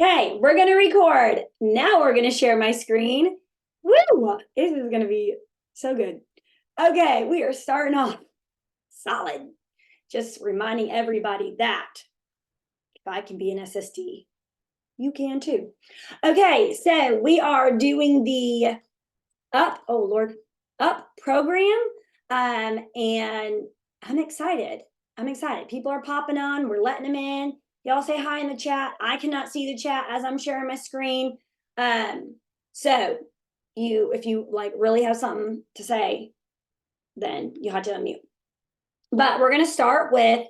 Okay, we're gonna record. Now we're gonna share my screen. Woo! This is gonna be so good. Okay, we are starting off solid. Just reminding everybody that if I can be an SSD, you can too. Okay, so we are doing the oh Lord, up program. And I'm excited. I'm excited. People are popping on, we're letting them in. Y'all say hi in the chat. I cannot see the chat as I'm sharing my screen. So if you like really have something to say, then you have to unmute. But we're gonna start with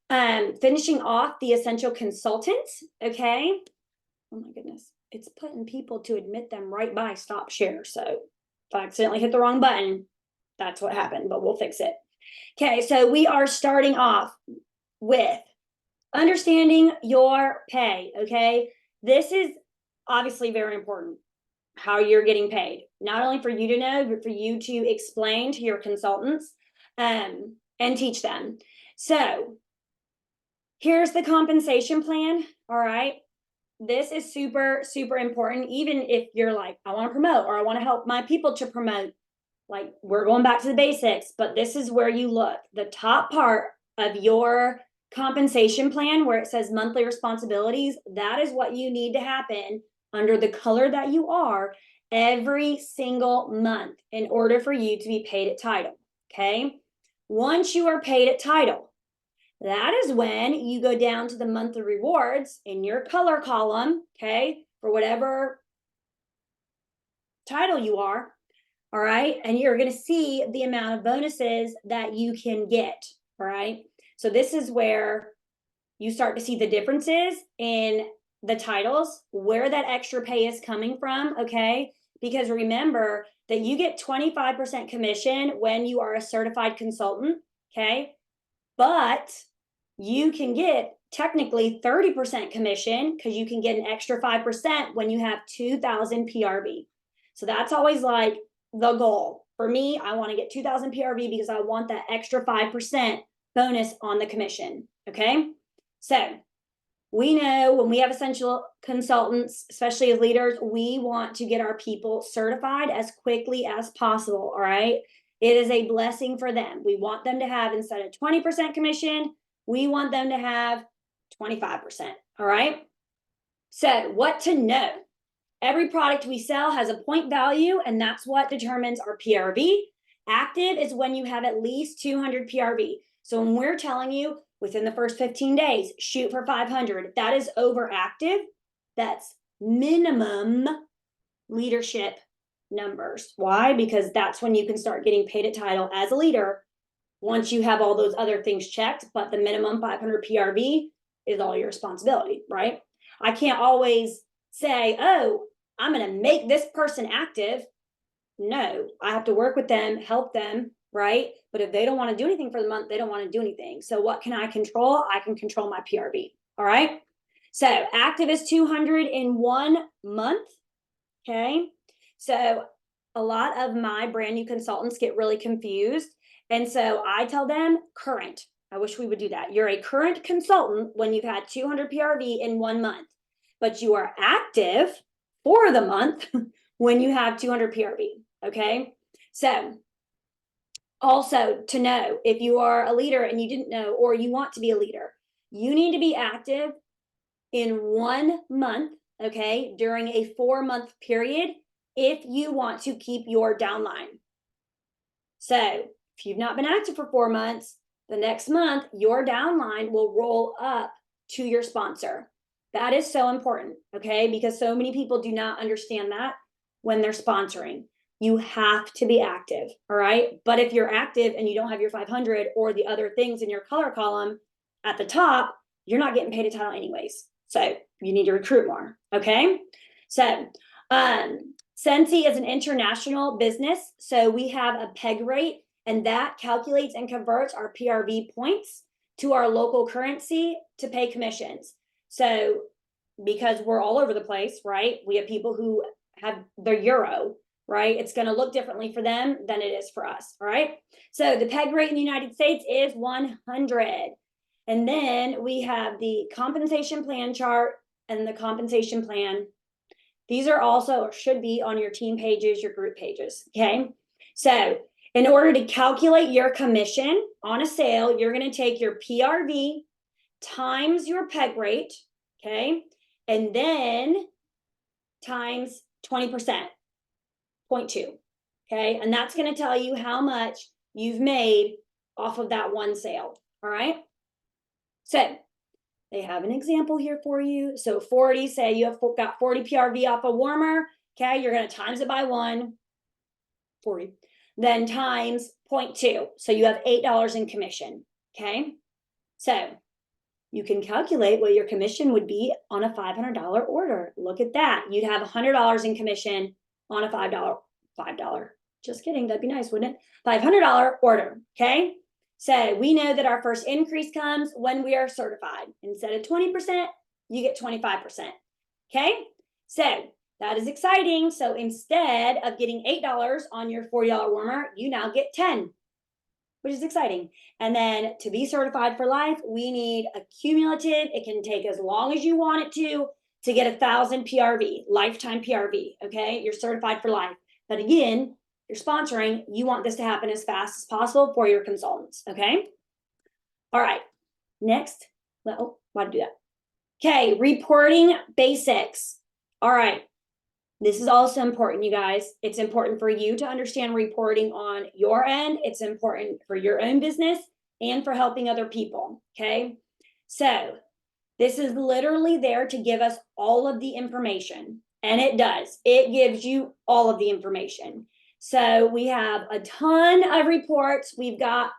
finishing off the essential consultants. Okay. Oh my goodness. It's putting people to admit them right by stop share. So if I accidentally hit the wrong button, that's what happened, but we'll fix it. Okay, so we are starting off with understanding your pay. Okay, this is obviously very important, how you're getting paid, not only for you to know, but for you to explain to your consultants and teach them. So here's the compensation plan. All right, this is super, super important. Even if you're like, I want to promote or I want to help my people to promote, like we're going back to the basics, but this is where you look. The top part of your compensation plan where it says monthly responsibilities, that is what you need to happen under the color that you are every single month in order for you to be paid at title. Okay. Once you are paid at title, that is when you go down to the monthly rewards in your color column, okay, for whatever title you are. All right. And you're going to see the amount of bonuses that you can get. All right. So this is where you start to see the differences in the titles, where that extra pay is coming from. Okay. Because remember that you get 25% commission when you are a certified consultant. Okay. But you can get technically 30% commission because you can get an extra 5% when you have 2,000 PRV. So that's always like the goal. For me, I want to get 2,000 PRV because I want that extra 5% bonus on the commission. Okay. So we know when we have essential consultants, especially as leaders, we want to get our people certified as quickly as possible. All right. It is a blessing for them. We want them to have, instead of 20% commission, we want them to have 25%. All right. So, what to know? Every product we sell has a point value, and that's what determines our PRV. Active is when you have at least 200 PRV. So when we're telling you within the first 15 days, shoot for 500, that is overactive. That's minimum leadership numbers. Why? Because that's when you can start getting paid at title as a leader once you have all those other things checked. But the minimum 500 PRV is all your responsibility, right? I can't always say, oh, I'm going to make this person active. No, I have to work with them, help them, right? But if they don't want to do anything for the month, they don't want to do anything. So what can I control? I can control my PRV. All right. So active is 200 in 1 month. Okay. So a lot of my brand new consultants get really confused. And so I tell them current. I wish we would do that. You're a current consultant when you've had 200 PRV in 1 month, but you are active for the month when you have 200 PRV. Okay. So also to know, if you are a leader and you didn't know, or you want to be a leader, you need to be active in 1 month, okay, during a 4-month period if you want to keep your downline. So if you've not been active for 4 months, the next month your downline will roll up to your sponsor. That is so important, okay, because so many people do not understand that when they're sponsoring. You have to be active, all right? But if you're active and you don't have your 500 or the other things in your color column at the top, you're not getting paid a title anyways. So you need to recruit more, okay? So Escential is an international business. So we have a peg rate, and that calculates and converts our PRV points to our local currency to pay commissions. So because we're all over the place, right? We have people who have the euro, right? It's going to look differently for them than it is for us, all right? So the peg rate in the United States is 100. And then we have the compensation plan chart and the compensation plan. These are also, or should be, on your team pages, your group pages, okay? So in order to calculate your commission on a sale, you're gonna take your PRV times your peg rate, okay? And then times 20%, 0.2, okay? And that's gonna tell you how much you've made off of that one sale, all right? So they have an example here for you. So 40, say you have got 40 PRV off a warmer, okay? You're gonna times it by 40, then times 0.2. So you have $8 in commission, okay? So you can calculate what your commission would be on a $500 order. Look at that. You'd have $100 in commission on a $5, just kidding, that'd be nice, wouldn't it? $500 order, okay? So we know that our first increase comes when we are certified. Instead of 20%, you get 25%, okay? So that is exciting. So instead of getting $8 on your $40 warmer, you now get 10, which is exciting. And then to be certified for life, we need a cumulative. It can take as long as you want it to get 1,000 PRV, lifetime PRV, okay? You're certified for life. But again, you're sponsoring, you want this to happen as fast as possible for your consultants, okay? All right, next, well, why do that? Okay, reporting basics. All right, this is also important, you guys. It's important for you to understand reporting on your end. It's important for your own business and for helping other people, okay? So this is literally there to give us all of the information, and it does. It gives you all of the information. So we have a ton of reports. We've got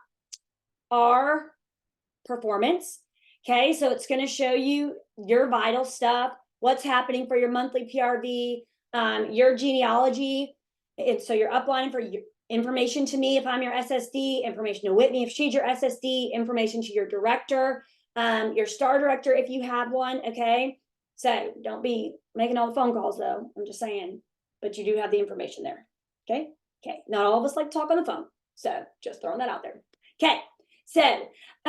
our performance, okay? So it's gonna show you your vital stuff, what's happening for your monthly PRV, your genealogy. And so you're uplining for your information to me if I'm your SSD, information to Whitney if she's your SSD, information to your director, your star director if you have one, okay? So don't be making all the phone calls though, I'm just saying, but you do have the information there, okay? Okay, not all of us like to talk on the phone, so just throwing that out there. Okay, so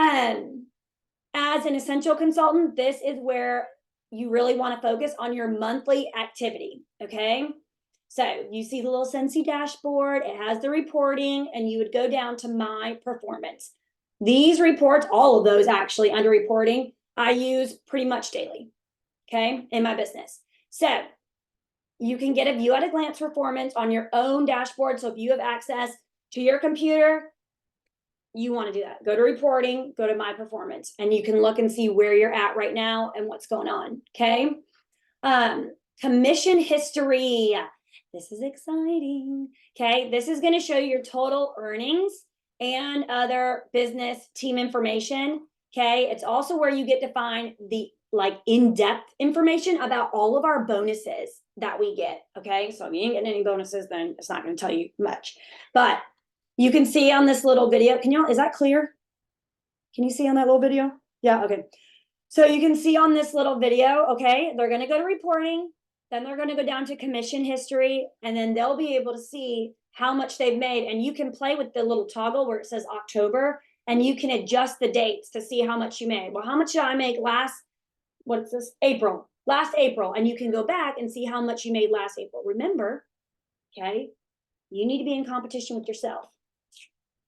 as an essential consultant, this is where you really want to focus on your monthly activity, okay? So you see the little Scentsy dashboard, it has the reporting, and you would go down to my performance. These reports, all of those actually under reporting, I use pretty much daily, okay, in my business. So you can get a view at a glance performance on your own dashboard. So if you have access to your computer, you want to do that. Go to reporting, go to my performance, and you can look and see where you're at right now and what's going on, okay? Commission history. This is exciting, okay? This is going to show your total earnings and other business team information, okay? It's also where you get to find the in-depth information about all of our bonuses that we get, okay? So if you ain't getting any bonuses, then it's not going to tell you much. But you can see on this little video, is that clear? Can you see on that little video? Yeah, okay. So you can see on this little video, okay, they're going to go to reporting, then they're going to go down to commission history, and then they'll be able to see how much they've made. And you can play with the little toggle where it says October, and you can adjust the dates to see how much you made. Well, how much did I make last April, and you can go back and see how much you made last April. Remember, okay, you need to be in competition with yourself.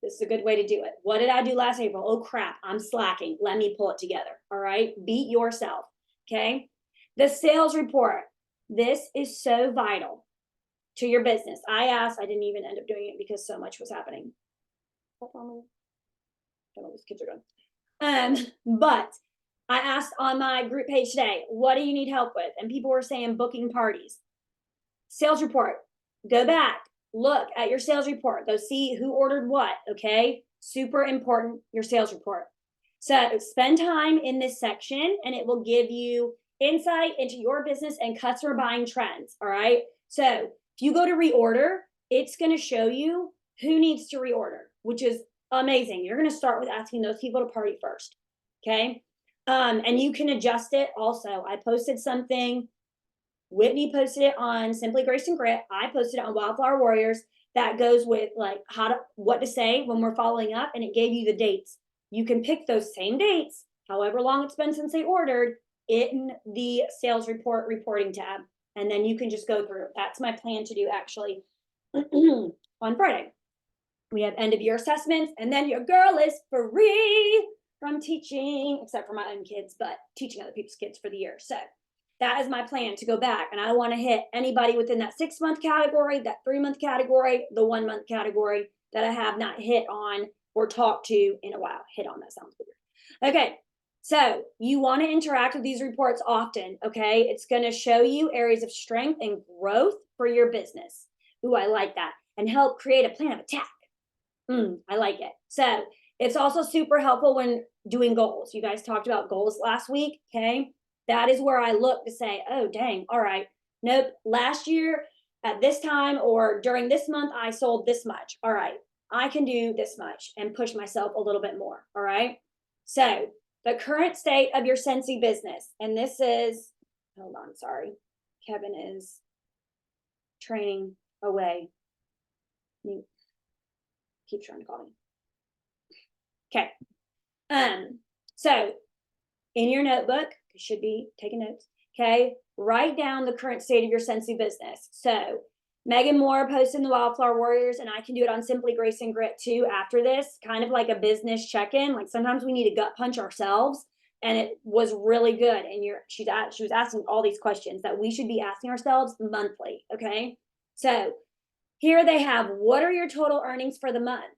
This is a good way to do it. What did I do last April? Oh crap, I'm slacking. Let me pull it together. All right, beat yourself, okay? The sales report. This is so vital to your business. I didn't even end up doing it because so much was happening. Don't know, these kids are gone. But I asked on my group page today, what do you need help with? And people were saying booking parties. Sales report, go back, look at your sales report, go see who ordered what, okay? Super important, your sales report. So spend time in this section and it will give you insight into your business and customer buying trends, all right? So if you go to reorder, it's gonna show you who needs to reorder, which is amazing. You're gonna start with asking those people to party first, okay? And you can adjust it also. I posted something, Whitney posted it on Simply Grace and Grit. I posted it on Wildflower Warriors that goes with what to say when we're following up, and it gave you the dates. You can pick those same dates, however long it's been since they ordered, in the sales report reporting tab. And then you can just go through. That's my plan to do actually on Friday. We have end of year assessments, and then your girl is free from teaching, except for my own kids, but teaching other people's kids for the year. So that is my plan, to go back, and I want to hit anybody within that 6-month category, that 3-month category, the 1-month category that I have not hit on or talked to in a while. Hit on, that sounds weird. Okay, so you want to interact with these reports often, okay? It's going to show you areas of strength and growth for your business. Ooh, I like that. And help create a plan of attack. I like it. So it's also super helpful when doing goals. You guys talked about goals last week, okay? That is where I look to say, oh, dang, all right. Nope, last year at this time or during this month, I sold this much. All right, I can do this much and push myself a little bit more, all right? So the current state of your Scentsy business, and this is, hold on, sorry. Kevin is training away. He keeps trying to call me. Okay. So in your notebook, you should be taking notes. Okay. Write down the current state of your Scentsy business. So Megan Moore posted in the Wildflower Warriors, and I can do it on Simply Grace and Grit too after this, kind of like a business check-in. Like sometimes we need to gut punch ourselves, and it was really good. And she was asking all these questions that we should be asking ourselves monthly. Okay. So here they have, what are your total earnings for the month?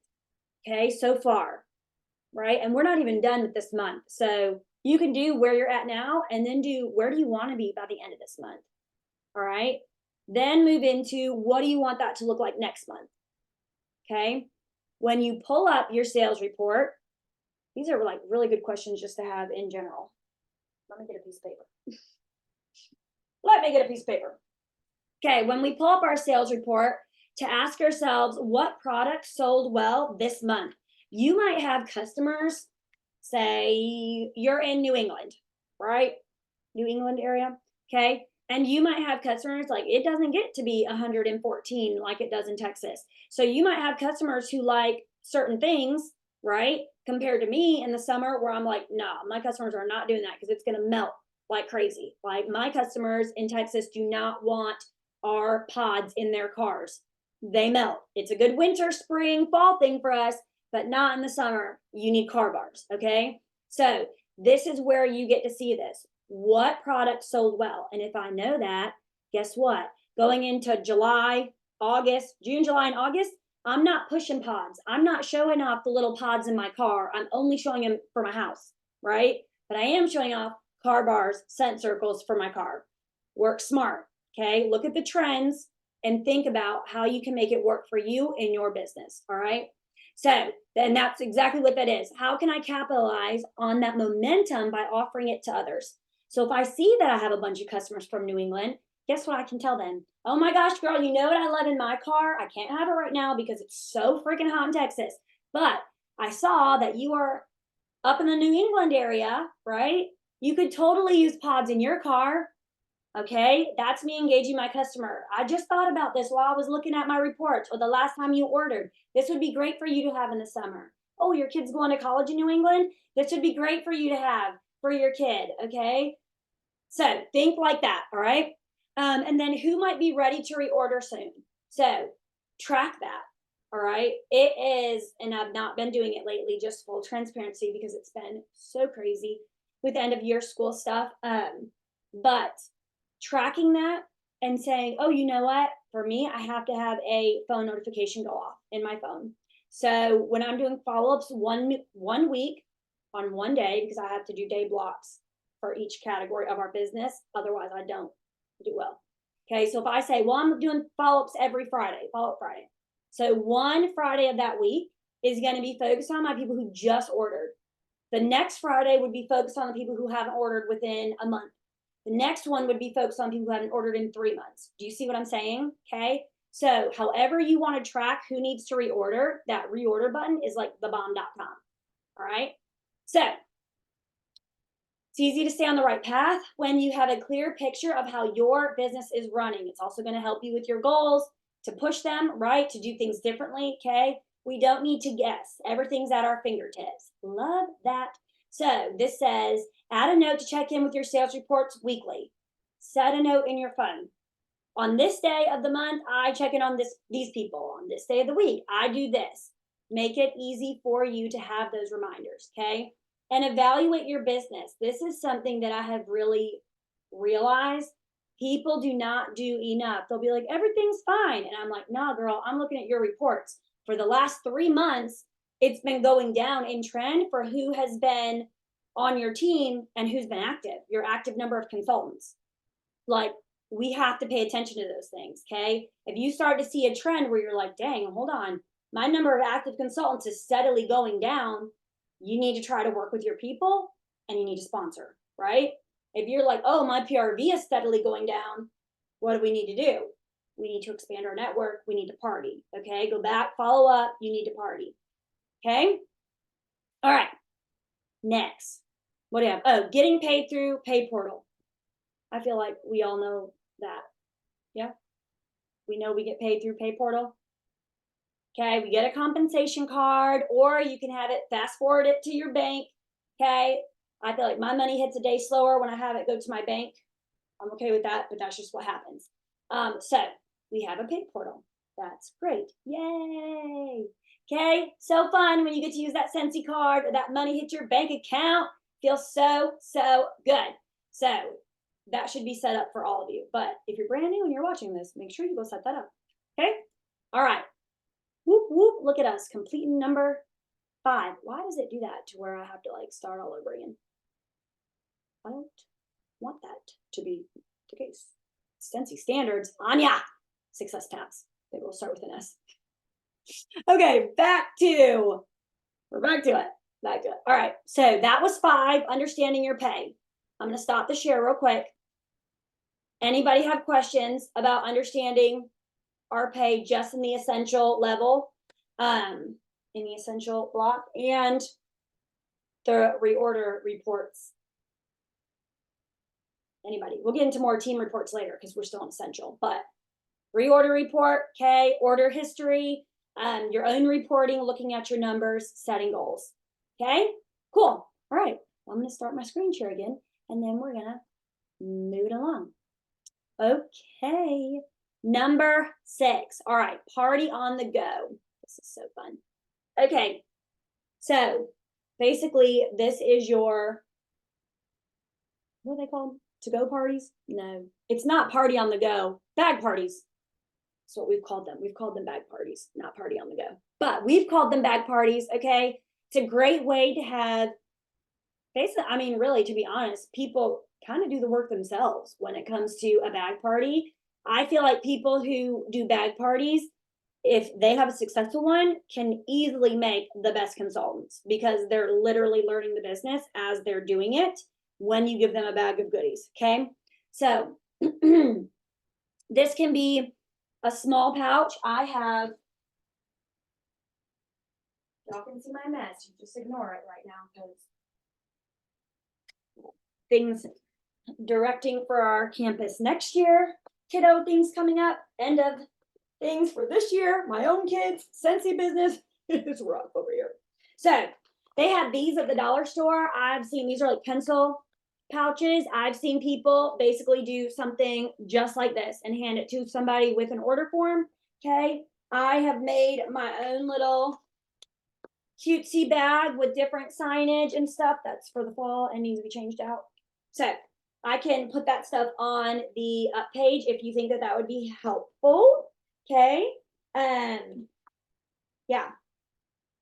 Okay, so far, right? And we're not even done with this month. So you can do where you're at now and then do where do you want to be by the end of this month? All right. Then move into what do you want that to look like next month? Okay. When you pull up your sales report, these are like really good questions just to have in general. Let me get a piece of paper. Let me get a piece of paper. Okay, when we pull up our sales report, to ask ourselves what product sold well this month. You might have customers, say you're in New England, right? New England area, okay? And you might have customers, like it doesn't get to be 114 like it does in Texas. So you might have customers who like certain things, right? Compared to me in the summer where I'm like, no, my customers are not doing that because it's gonna melt like crazy. Like my customers in Texas do not want our pods in their cars. They melt. It's a good winter, spring, fall thing for us, but not in the summer. You need car bars, okay? So this is where you get to see this. What product sold well? And if I know that, guess what? Going into July, August, June, July, and August, I'm not pushing pods. I'm not showing off the little pods in my car. I'm only showing them for my house, right? But I am showing off car bars, scent circles for my car. Work smart, okay? Look at the trends and think about how you can make it work for you in your business, all right? So then that's exactly what that is. How can I capitalize on that momentum by offering it to others? So if I see that I have a bunch of customers from New England, guess what I can tell them? Oh my gosh, girl, you know what I love in my car? I can't have it right now because it's so freaking hot in Texas. But I saw that you are up in the New England area, right? You could totally use pods in your car. Okay, that's me engaging my customer. I just thought about this while I was looking at my reports or the last time you ordered. This would be great for you to have in the summer. Oh, your kid's going to college in New England? This would be great for you to have for your kid, okay? So think like that, all right? And then who might be ready to reorder soon? So track that, all right? It is, and I've not been doing it lately, just full transparency because it's been so crazy with end of year school stuff. But tracking that and saying, oh, you know what? For me, I have to have a phone notification go off in my phone. So when I'm doing follow-ups one week on one day, because I have to do day blocks for each category of our business, otherwise I don't do well. Okay, so if I say, well, I'm doing follow-ups every Friday, follow-up Friday. So one Friday of that week is going to be focused on my people who just ordered. The next Friday would be focused on the people who haven't ordered within a month. The next one would be focused on people who haven't ordered in 3 months. Do you see what I'm saying? Okay. So however you want to track who needs to reorder, that reorder button is like thebomb.com. All right. So it's easy to stay on the right path when you have a clear picture of how your business is running. It's also going to help you with your goals to push them, right? To do things differently. Okay. We don't need to guess. Everything's at our fingertips. Love that. So this says, Add a note to check in with your sales reports weekly. Set a note in your phone. On this day of the month, I check in on these people. On this day of the week, I do this. Make it easy for you to have those reminders, okay? And evaluate your business. This is something that I have really realized. People do not do enough. They'll be like, everything's fine. And I'm like, nah, girl, I'm looking at your reports. For the last 3 months, it's been going down in trend for who has been on your team and who's been active, your active number of consultants. Like, we have to pay attention to those things, okay? If you start to see a trend where you're like, dang, hold on, my number of active consultants is steadily going down, you need to try to work with your people and you need to sponsor, right? If you're like, oh, my PRV is steadily going down, what do we need to do? We need to expand our network. We need to party, okay? Go back, follow up. You need to party, okay? All right, next. What do you have? Oh, getting paid through Pay Portal. I feel like we all know that. Yeah. We know we get paid through Pay Portal. Okay. We get a compensation card, or you can have it fast forward it to your bank. Okay. I feel like my money hits a day slower when I have it go to my bank. I'm okay with that, but that's just what happens. So we have a Pay Portal. That's great. Yay. Okay. So fun when you get to use that Escential card or that money hit your bank account. Feels so, so good. So that should be set up for all of you. But if you're brand new and you're watching this, make sure you go set that up. Okay? All right. Whoop, whoop. Look at us completing number 5. Why does it do that to where I have to like start all over again? I don't want that to be the case. Escential standards, Anya. Success tabs. They will start with an S. Okay, we're back to it. All right. So that was 5, understanding your pay. I'm going to stop the share real quick. Anybody have questions about understanding our pay just in the Escential level, in the Escential block, and the reorder reports? Anybody? We'll get into more team reports later because we're still in Escential, but reorder report, okay, order history, your own reporting, looking at your numbers, setting goals. Okay, cool. All right, I'm going to start my screen share again, and then we're going to move it along. Okay, number 6. All right, party on the go. This is so fun. Okay, so basically this is your, what are they called? To-go parties? No, it's not party on the go. Bag parties. That's what we've called them. We've called them bag parties, not party on the go. But we've called them bag parties, okay? It's a great way to have, basically, I mean, really, to be honest, people kind of do the work themselves when it comes to a bag party. I feel like people who do bag parties, if they have a successful one, can easily make the best consultants because they're literally learning the business as they're doing it when you give them a bag of goodies, okay? So this can be a small pouch. I have, y'all can see my mess. You just ignore it right now because things directing for our campus next year, kiddo things coming up, end of things for this year, my own kids, Scentsy business. It's rough over here. So they have these at the dollar store. I've seen, these are like pencil pouches. I've seen people basically do something just like this and hand it to somebody with an order form. Okay. I have made my own little cutesy bag with different signage and stuff. That's for the fall and needs to be changed out. So I can put that stuff on the page if you think that that would be helpful. Okay. Yeah,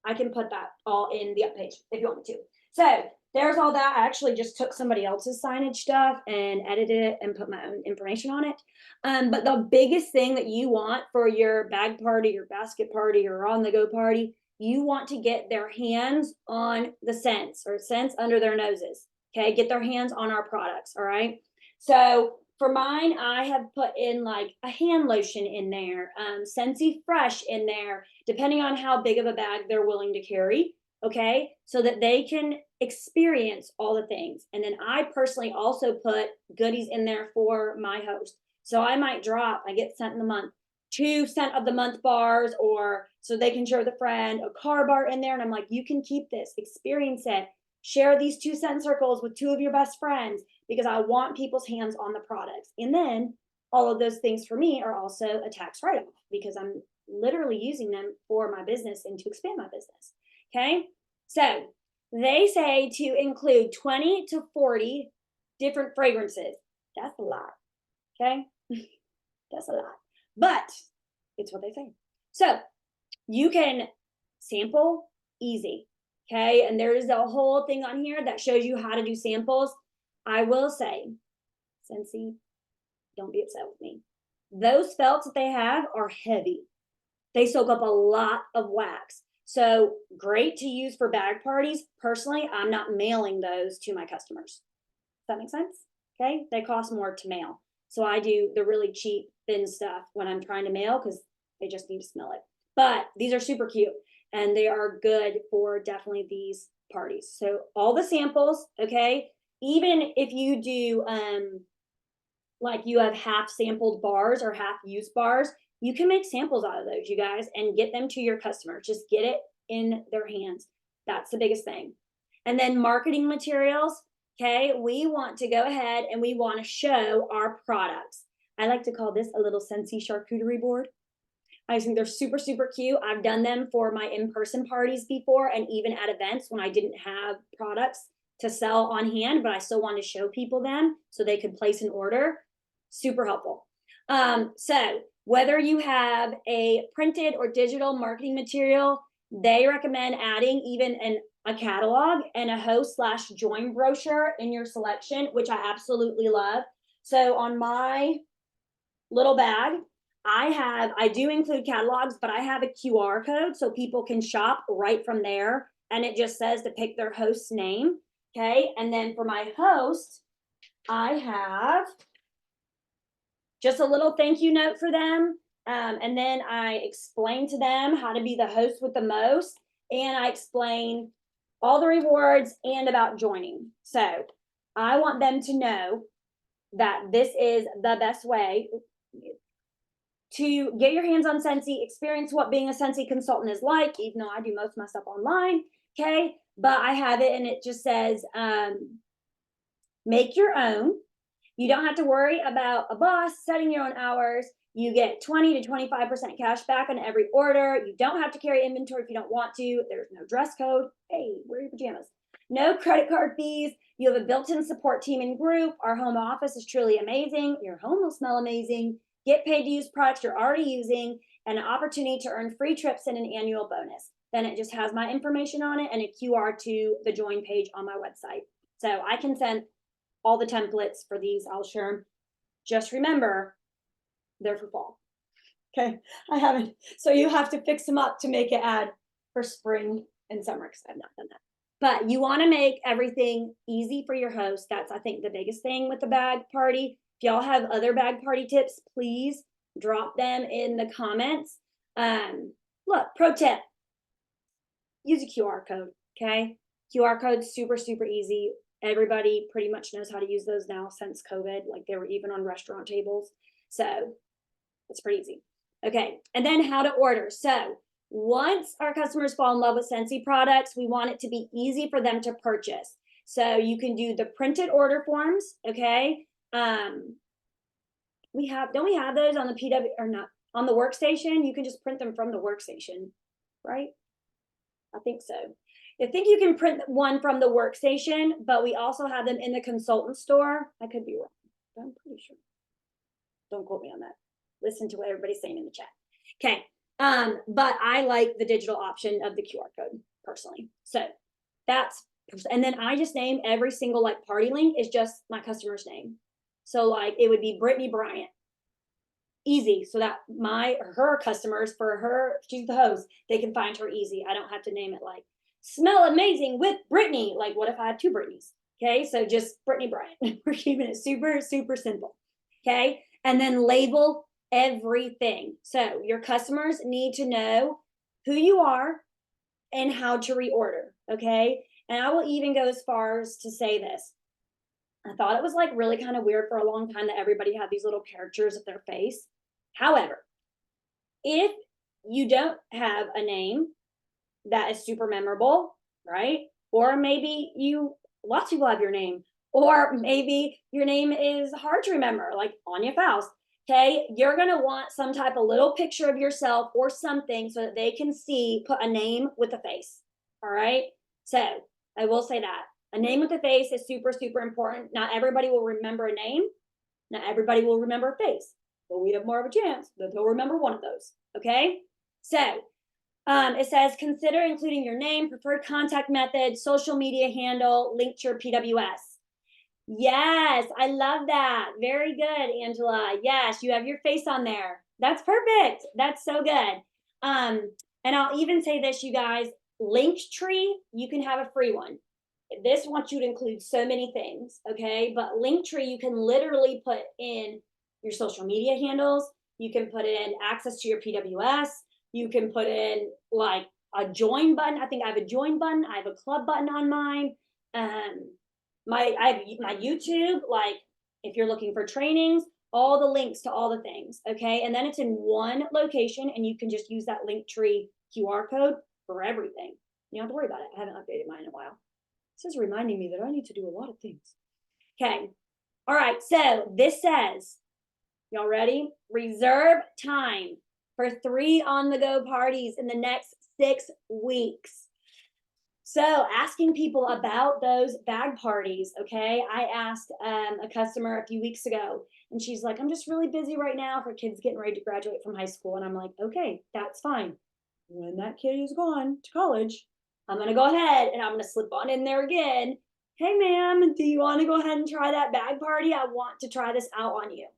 I can put that all in the up page if you want me to. So there's all that. I actually just took somebody else's signage stuff and edited it and put my own information on it. But the biggest thing that you want for your bag party, your basket party, or on the go party, you want to get their hands on the scents or scents under their noses. Okay, get their hands on our products. All right. So for mine, I have put in like a hand lotion in there, Scentsy Fresh in there, depending on how big of a bag they're willing to carry. Okay, so that they can experience all the things. And then I personally also put goodies in there for my host. So I might drop, I get scent in the month, 2 scent of the month bars, or so they can share with a friend, a car bar in there. And I'm like, you can keep this, experience it. share these 2 cent circles with 2 of your best friends because I want people's hands on the products. And then all of those things for me are also a tax write-off because I'm literally using them for my business and to expand my business. Okay. So they say to include 20 to 40 different fragrances. That's a lot. Okay. That's a lot, but it's what they say. So you can sample easy. Okay. And there's a whole thing on here that shows you how to do samples. I will say, Scentsy, don't be upset with me. Those felts that they have are heavy. They soak up a lot of wax. So great to use for bag parties. Personally, I'm not mailing those to my customers. Does that make sense? Okay. They cost more to mail. So I do the really cheap, thin stuff when I'm trying to mail because they just need to smell it. But these are super cute and they are good for definitely these parties. So all the samples, okay. Even if you do like you have half sampled bars or half used bars, you can make samples out of those, you guys, and get them to your customers. Just get it in their hands. That's the biggest thing. And then marketing materials. Okay, we want to go ahead and we want to show our products. I like to call this a little Scentsy charcuterie board. I think they're super, super cute. I've done them for my in-person parties before and even at events when I didn't have products to sell on hand, but I still wanted to show people them so they could place an order. Super helpful. So whether you have a printed or digital marketing material, they recommend adding even a catalog and a host/join brochure in your selection, which I absolutely love. So on my little bag, I do include catalogs, but I have a QR code so people can shop right from there. And it just says to pick their host's name. Okay. And then for my host, I have just a little thank you note for them. And then I explain to them how to be the host with the most. And I explain all the rewards and about joining. So I want them to know that this is the best way to get your hands on Scentsy, experience what being a Scentsy consultant is like, even though I do most of my stuff online. Okay. But I have it and it just says, make your own. You don't have to worry about a boss setting your own hours. You get 20 to 25% cash back on every order. You don't have to carry inventory if you don't want to. There's no dress code. Hey, wear your pajamas. No credit card fees. You have a built-in support team and group. Our home office is truly amazing. Your home will smell amazing. Get paid to use products you're already using and an opportunity to earn free trips and an annual bonus. Then it just has my information on it and a QR to the join page on my website. So I can send all the templates for these. I'll share them. Just remember, they're for fall. Okay, I haven't. So you have to fix them up to make it add for spring and summer because I've not done that. But you want to make everything easy for your host. That's, I think, the biggest thing with the bag party. If y'all have other bag party tips, please drop them in the comments. Look, pro tip, use a QR code, okay? QR code, super, super easy. Everybody pretty much knows how to use those now since COVID, like they were even on restaurant tables. So it's pretty easy. Okay, and then how to order. So once our customers fall in love with Scentsy products, we want it to be easy for them to purchase. So you can do the printed order forms, okay? Don't we have those on the PW or not on the workstation? You can just print them from the workstation, right? I think so. I think you can print one from the workstation, but we also have them in the consultant store. I could be wrong, but I'm pretty sure. Don't quote me on that. Listen to what everybody's saying in the chat. Okay. But I like the digital option of the QR code personally. So that's, and then I just name every single like party link is just my customer's name. So like it would be Brittany Bryant. Easy, so that her customers, for her, she's the host, they can find her easy. I don't have to name it like smell amazing with Brittany. Like what if I have 2 Brittany's? Okay, so just Brittany Bryant. We're keeping it super, super simple. Okay, and then label everything. So your customers need to know who you are and how to reorder. Okay, and I will even go as far as to say this. I thought it was like really kind of weird for a long time that everybody had these little characters of their face. However, if you don't have a name that is super memorable, right? Or maybe lots of people have your name. Or maybe your name is hard to remember, like Anya Faust. Okay, you're gonna want some type of little picture of yourself or something so that they can see, put a name with a face. All right. So I will say that a name with a face is super, super important. Not everybody will remember a name. Not everybody will remember a face, but we have more of a chance that they'll remember one of those. Okay. So it says consider including your name, preferred contact method, social media handle, link to your PWS. Yes, I love that. Very good, Angela. Yes, you have your face on there. That's perfect. That's so good. Um, and I'll even say this, you guys, Linktree, you can have a free one. This wants you to include so many things, okay? But Linktree, you can literally put in your social media handles. You can put in access to your PWS. You can put in like a join button. I think I have a join button. I have a club button on mine. I have my YouTube, like if you're looking for trainings, all the links to all the things, okay? And then it's in one location and you can just use that Linktree QR code for everything. You don't have to worry about it. I haven't updated mine in a while. This is reminding me that I need to do a lot of things. Okay. All right. So this says, y'all ready? Reserve time for 3 on the go parties in the next 6 weeks. So asking people about those bag parties, okay? I asked a customer a few weeks ago, and she's like, I'm just really busy right now. Her kid's getting ready to graduate from high school. And I'm like, okay, that's fine. When that kid is gone to college, I'm going to go ahead and I'm going to slip on in there again. Hey, ma'am, do you want to go ahead and try that bag party? I want to try this out on you.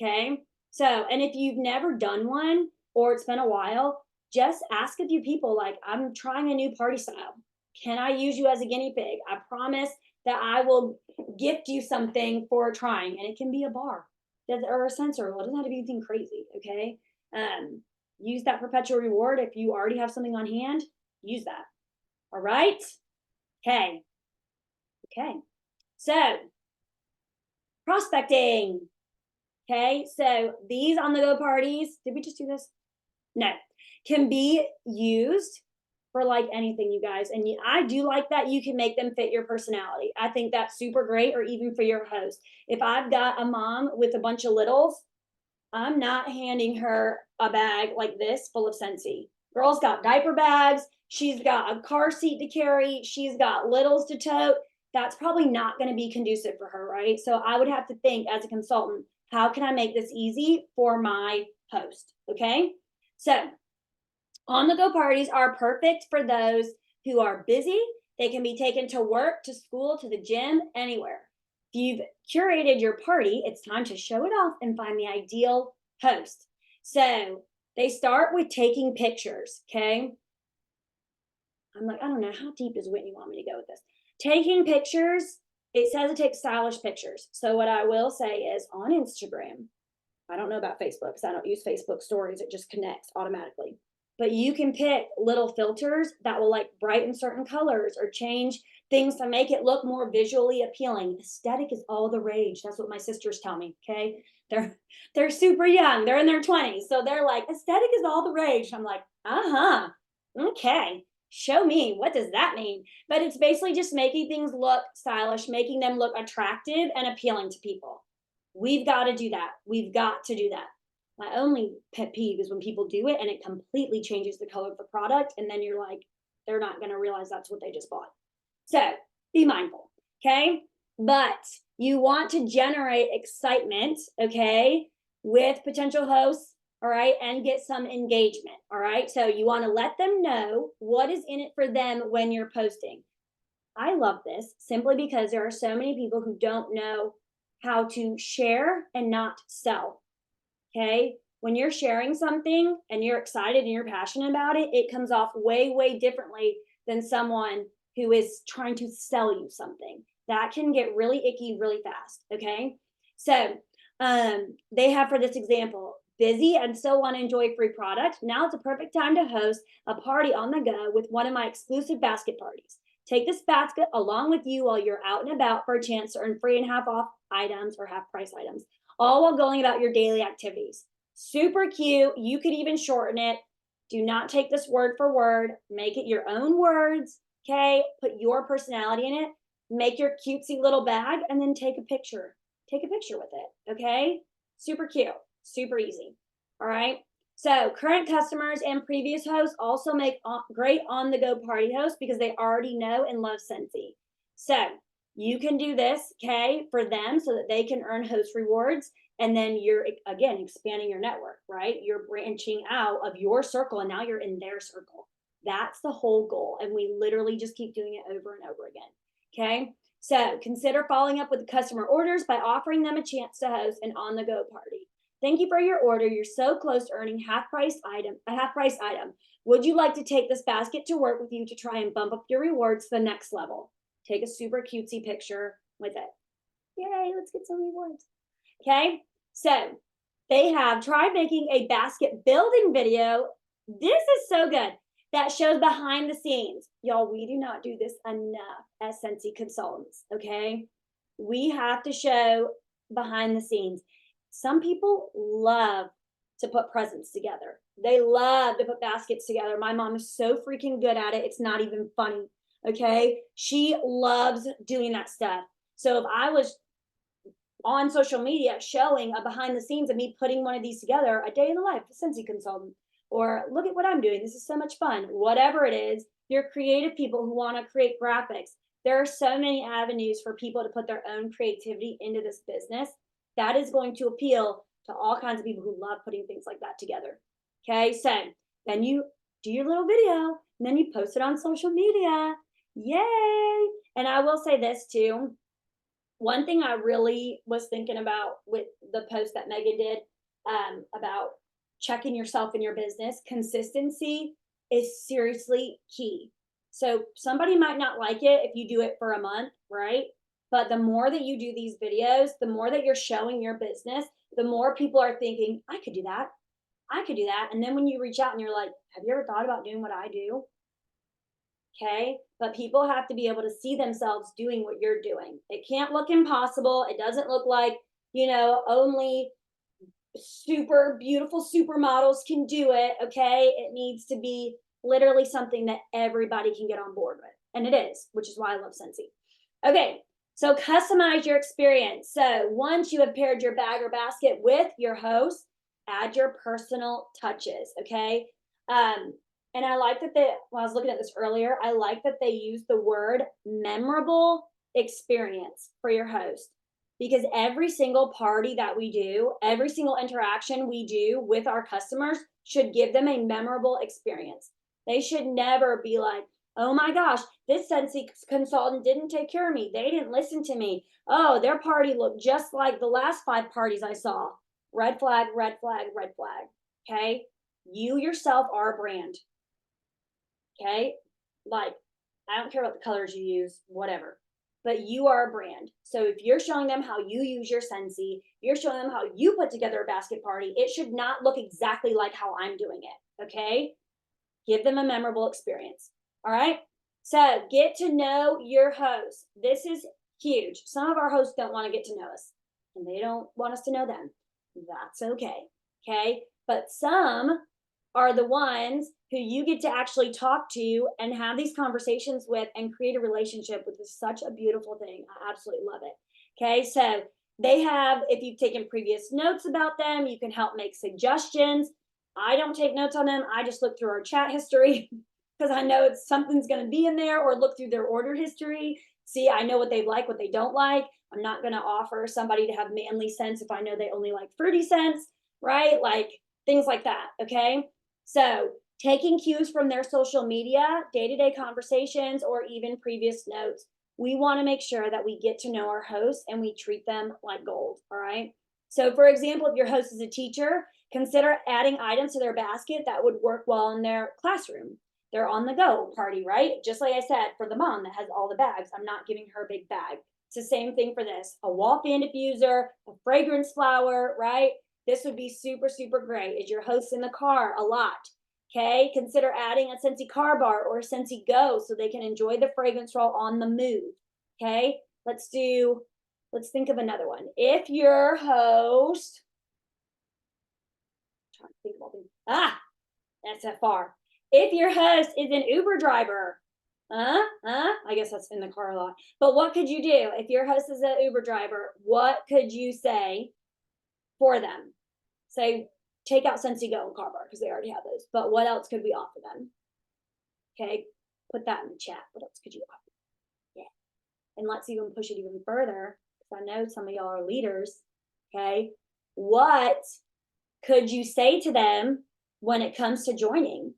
Okay. So, and if you've never done one or it's been a while, just ask a few people, like, I'm trying a new party style. Can I use you as a guinea pig? I promise that I will gift you something for trying. And it can be a bar or a sensor. Well, it doesn't have to be anything crazy. Okay. Use that perpetual reward. If you already have something on hand, use that. All right. Okay. Okay. So prospecting. Okay. So these on the go parties, did we just do this? No, can be used for like anything, you guys. And I do like that you can make them fit your personality. I think that's super great, or even for your host. If I've got a mom with a bunch of littles, I'm not handing her a bag like this full of Scentsy. Girl's got diaper bags. She's got a car seat to carry. She's got littles to tote. That's probably not going to be conducive for her, right? So I would have to think as a consultant, how can I make this easy for my host? Okay. So on the go parties are perfect for those who are busy. They can be taken to work, to school, to the gym, anywhere. If you've curated your party, it's time to show it off and find the ideal host. So they start with taking pictures, okay? I'm like, I don't know, how deep does Whitney want me to go with this? Taking pictures, it says it takes stylish pictures. So what I will say is on Instagram, I don't know about Facebook because I don't use Facebook stories. It just connects automatically. But you can pick little filters that will like brighten certain colors or change things to make it look more visually appealing. Aesthetic is all the rage. That's what my sisters tell me. Okay. They're super young. They're in their 20s. So they're like, aesthetic is all the rage. I'm like, uh-huh. Okay. Show me. What does that mean? But it's basically just making things look stylish, making them look attractive and appealing to people. We've got to do that. We've got to do that. My only pet peeve is when people do it and it completely changes the color of the product. And then you're like, they're not going to realize that's what they just bought. So be mindful. Okay. But you want to generate excitement, okay, with potential hosts. All right. And get some engagement. All right. So you want to let them know what is in it for them when you're posting. I love this simply because there are so many people who don't know how to share and not sell. Okay. When you're sharing something and you're excited and you're passionate about it, it comes off way, way differently than someone who is trying to sell you something. That can get really icky really fast. Okay. So they have, for this example, busy and still want to enjoy free product. Now it's a perfect time to host a party on the go with one of my exclusive basket parties. Take this basket along with you while you're out and about for a chance to earn free and half off items or half price items, all while going about your daily activities. Super cute. You could even shorten it. Do not take this word for word. Make it your own words. Okay, put your personality in it, make your cutesy little bag, and then take a picture. Take a picture with it. Okay, super cute, super easy. All right. So current customers and previous hosts also make great on-the-go party hosts because they already know and love Scentsy. So you can do this, okay, for them so that they can earn host rewards. And then you're, again, expanding your network, right? You're branching out of your circle and now you're in their circle. That's the whole goal. And we literally just keep doing it over and over again. Okay. So consider following up with customer orders by offering them a chance to host an on the go party. Thank you for your order. You're so close to earning a half price item. Would you like to take this basket to work with you to try and bump up your rewards to the next level? Take a super cutesy picture with it. Yay, let's get some rewards. Okay. So they have tried making a basket building video. This is so good. That shows behind the scenes. Y'all, we do not do this enough as Scentsy consultants, okay? We have to show behind the scenes. Some people love to put presents together. They love to put baskets together. My mom is so freaking good at it. It's not even funny, okay? She loves doing that stuff. So if I was on social media showing a behind the scenes of me putting one of these together, a day in the life of a Scentsy consultant, or look at what I'm doing. This is so much fun. Whatever it is, you're creative people who want to create graphics. There are so many avenues for people to put their own creativity into this business. That is going to appeal to all kinds of people who love putting things like that together. Okay, so then you do your little video and then you post it on social media. Yay! And I will say this too. One thing I really was thinking about with the post that Megan did about checking yourself in your business, consistency is seriously key. So somebody might not like it if you do it for a month, right? But the more that you do these videos, the more that you're showing your business, the more people are thinking, I could do that. I could do that. And then when you reach out and you're like, have you ever thought about doing what I do? Okay. But people have to be able to see themselves doing what you're doing. It can't look impossible. It doesn't look like, only super beautiful supermodels can do it. Okay. It needs to be literally something that everybody can get on board with. And it is, which is why I love Scentsy. Okay. So customize your experience. So once you have paired your bag or basket with your host, add your personal touches. Okay. And I like that when I was looking at this earlier, I like that they use the word memorable experience for your host because every single party that we do, every single interaction we do with our customers should give them a memorable experience. They should never be like, oh my gosh, this Scentsy consultant didn't take care of me. They didn't listen to me. Oh, their party looked just like the last 5 parties I saw. Red flag, red flag, red flag. Okay. You yourself are a brand. Okay. Like, I don't care what the colors you use, whatever, but you are a brand. So if you're showing them how you use your Scentsy, you're showing them how you put together a basket party, it should not look exactly like how I'm doing it. Okay. Give them a memorable experience. All right. So get to know your host. This is huge. Some of our hosts don't want to get to know us and they don't want us to know them. That's okay. Okay. But some are the ones who you get to actually talk to and have these conversations with and create a relationship with. Is such a beautiful thing. I absolutely love it. Okay. So they have, if you've taken previous notes about them, you can help make suggestions. I don't take notes on them. I just look through our chat history because I know it's something's going to be in there, or look through their order history. See, I know what they like, what they don't like. I'm not going to offer somebody to have manly scents if I know they only like fruity scents, right? Like things like that. Okay. So taking cues from their social media, day-to-day conversations, or even previous notes, we want to make sure that we get to know our hosts and we treat them like gold. All right. So for example, if your host is a teacher, consider adding items to their basket that would work well in their classroom. They're on the go party, right? Just like I said, for the mom that has all the bags, I'm not giving her a big bag. It's the same thing for this. A wall fan diffuser, a fragrance flower, right? This would be super, super great. Is your host in the car a lot? Okay, consider adding a Scentsy car bar or a Scentsy Go so they can enjoy the fragrance roll on the move. Okay, let's think of another one. If your host, trying to think of all things. That's that far. If your host is an Uber driver, I guess that's in the car a lot. But what could you do if your host is an Uber driver? What could you say for them? Say, take out Sensi Go and Car Bar because they already have those. But what else could we offer them? Okay, put that in the chat. What else could you offer? Yeah, and let's even push it even further because I know some of y'all are leaders. Okay, what could you say to them when it comes to joining?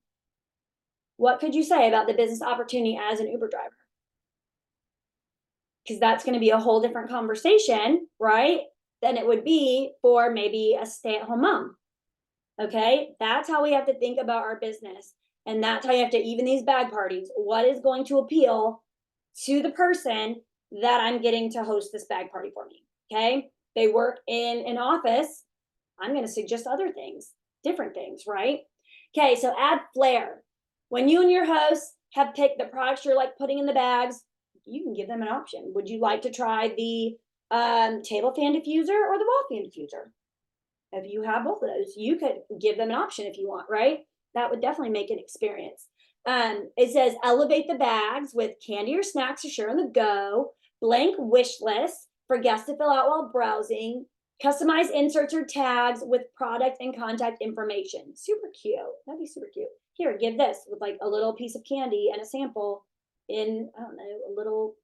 What could you say about the business opportunity as an Uber driver? Because that's going to be a whole different conversation, right? Than it would be for maybe a stay-at-home mom. Okay, that's how we have to think about our business. And that's how you have to even these bag parties. What is going to appeal to the person that I'm getting to host this bag party for me? Okay, they work in an office. I'm going to suggest other things, different things, right? Okay, so add flair. When you and your host have picked the products you're like putting in the bags, you can give them an option. Would you like to try the table fan diffuser or the wall fan diffuser? If you have both of those, you could give them an option if you want, right? That would definitely make an experience. It says elevate the bags with candy or snacks to share on the go, blank wish list for guests to fill out while browsing, customize inserts or tags with product and contact information. Super cute. That'd be super cute. Here, give this with like a little piece of candy and a sample in, I don't know, a little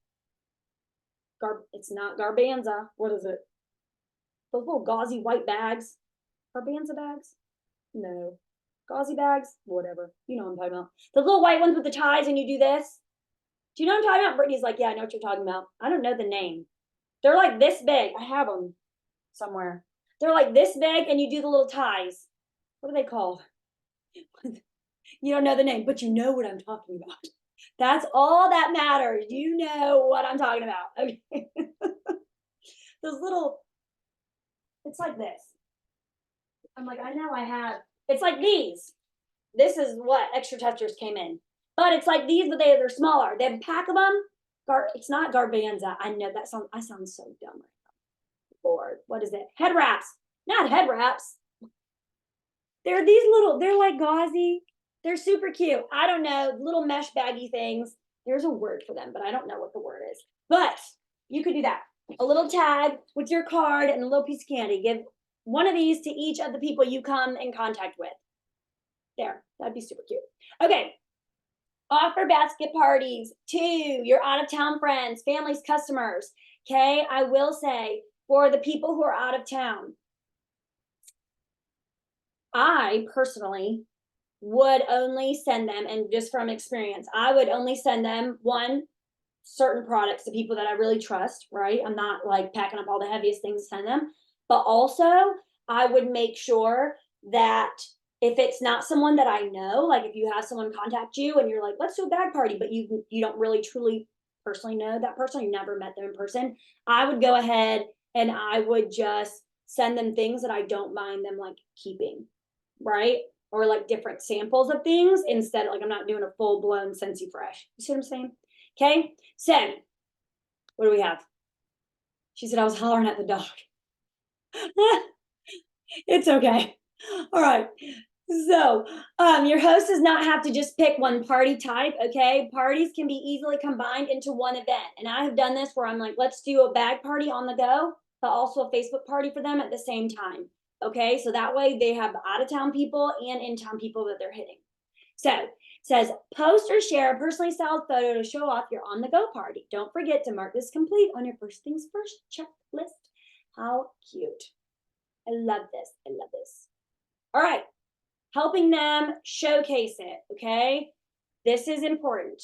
it's not garbanza. What is it? Those little gauzy white bags. Garbanza bags? No. Gauzy bags? Whatever. You know what I'm talking about. The little white ones with the ties and you do this. Do you know what I'm talking about? Brittany's like, yeah, I know what you're talking about. I don't know the name. They're like this big. I have them somewhere. They're like this big and you do the little ties. What are they called? You don't know the name, but you know what I'm talking about. That's all that matters. You know what I'm talking about. Okay. Those little, it's like this. I'm like, I know I have. It's like these. This is what extra touchers came in. But it's like these, but they're smaller. They have a pack of them. It's not garbanza. I know that sounds. I sound so dumb right now. Lord, what is it? Head wraps. Not head wraps. They're these little. They're like gauzy. They're super cute. I don't know, little mesh baggy things. There's a word for them, but I don't know what the word is. But you could do that. A little tag with your card and a little piece of candy. Give one of these to each of the people you come in contact with. There, that'd be super cute. Okay, offer basket parties to your out of town friends, families, customers. Okay, I will say for the people who are out of town, I personally would only send them, and just from experience, I would only send them one certain products to people that I really trust, right? I'm not like packing up all the heaviest things to send them, but also I would make sure that if it's not someone that I know, like if you have someone contact you and you're like, let's do a bag party, but you don't really truly personally know that person, you never met them in person, I would go ahead and I would just send them things that I don't mind them like keeping, right? Or like different samples of things instead of like I'm not doing a full-blown Scentsy Fresh. You see what I'm saying? Okay, so what do we have? She said I was hollering at the dog. It's okay. All right. So your host does not have to just pick one party type, okay? Parties can be easily combined into one event. And I have done this where I'm like, let's do a bag party on the go, but also a Facebook party for them at the same time. Okay, so that way they have out-of-town people and in-town people that they're hitting. So it says, post or share a personally styled photo to show off your on-the-go party. Don't forget to mark this complete on your first things first checklist. How cute. I love this. I love this. All right, helping them showcase it, okay? This is important.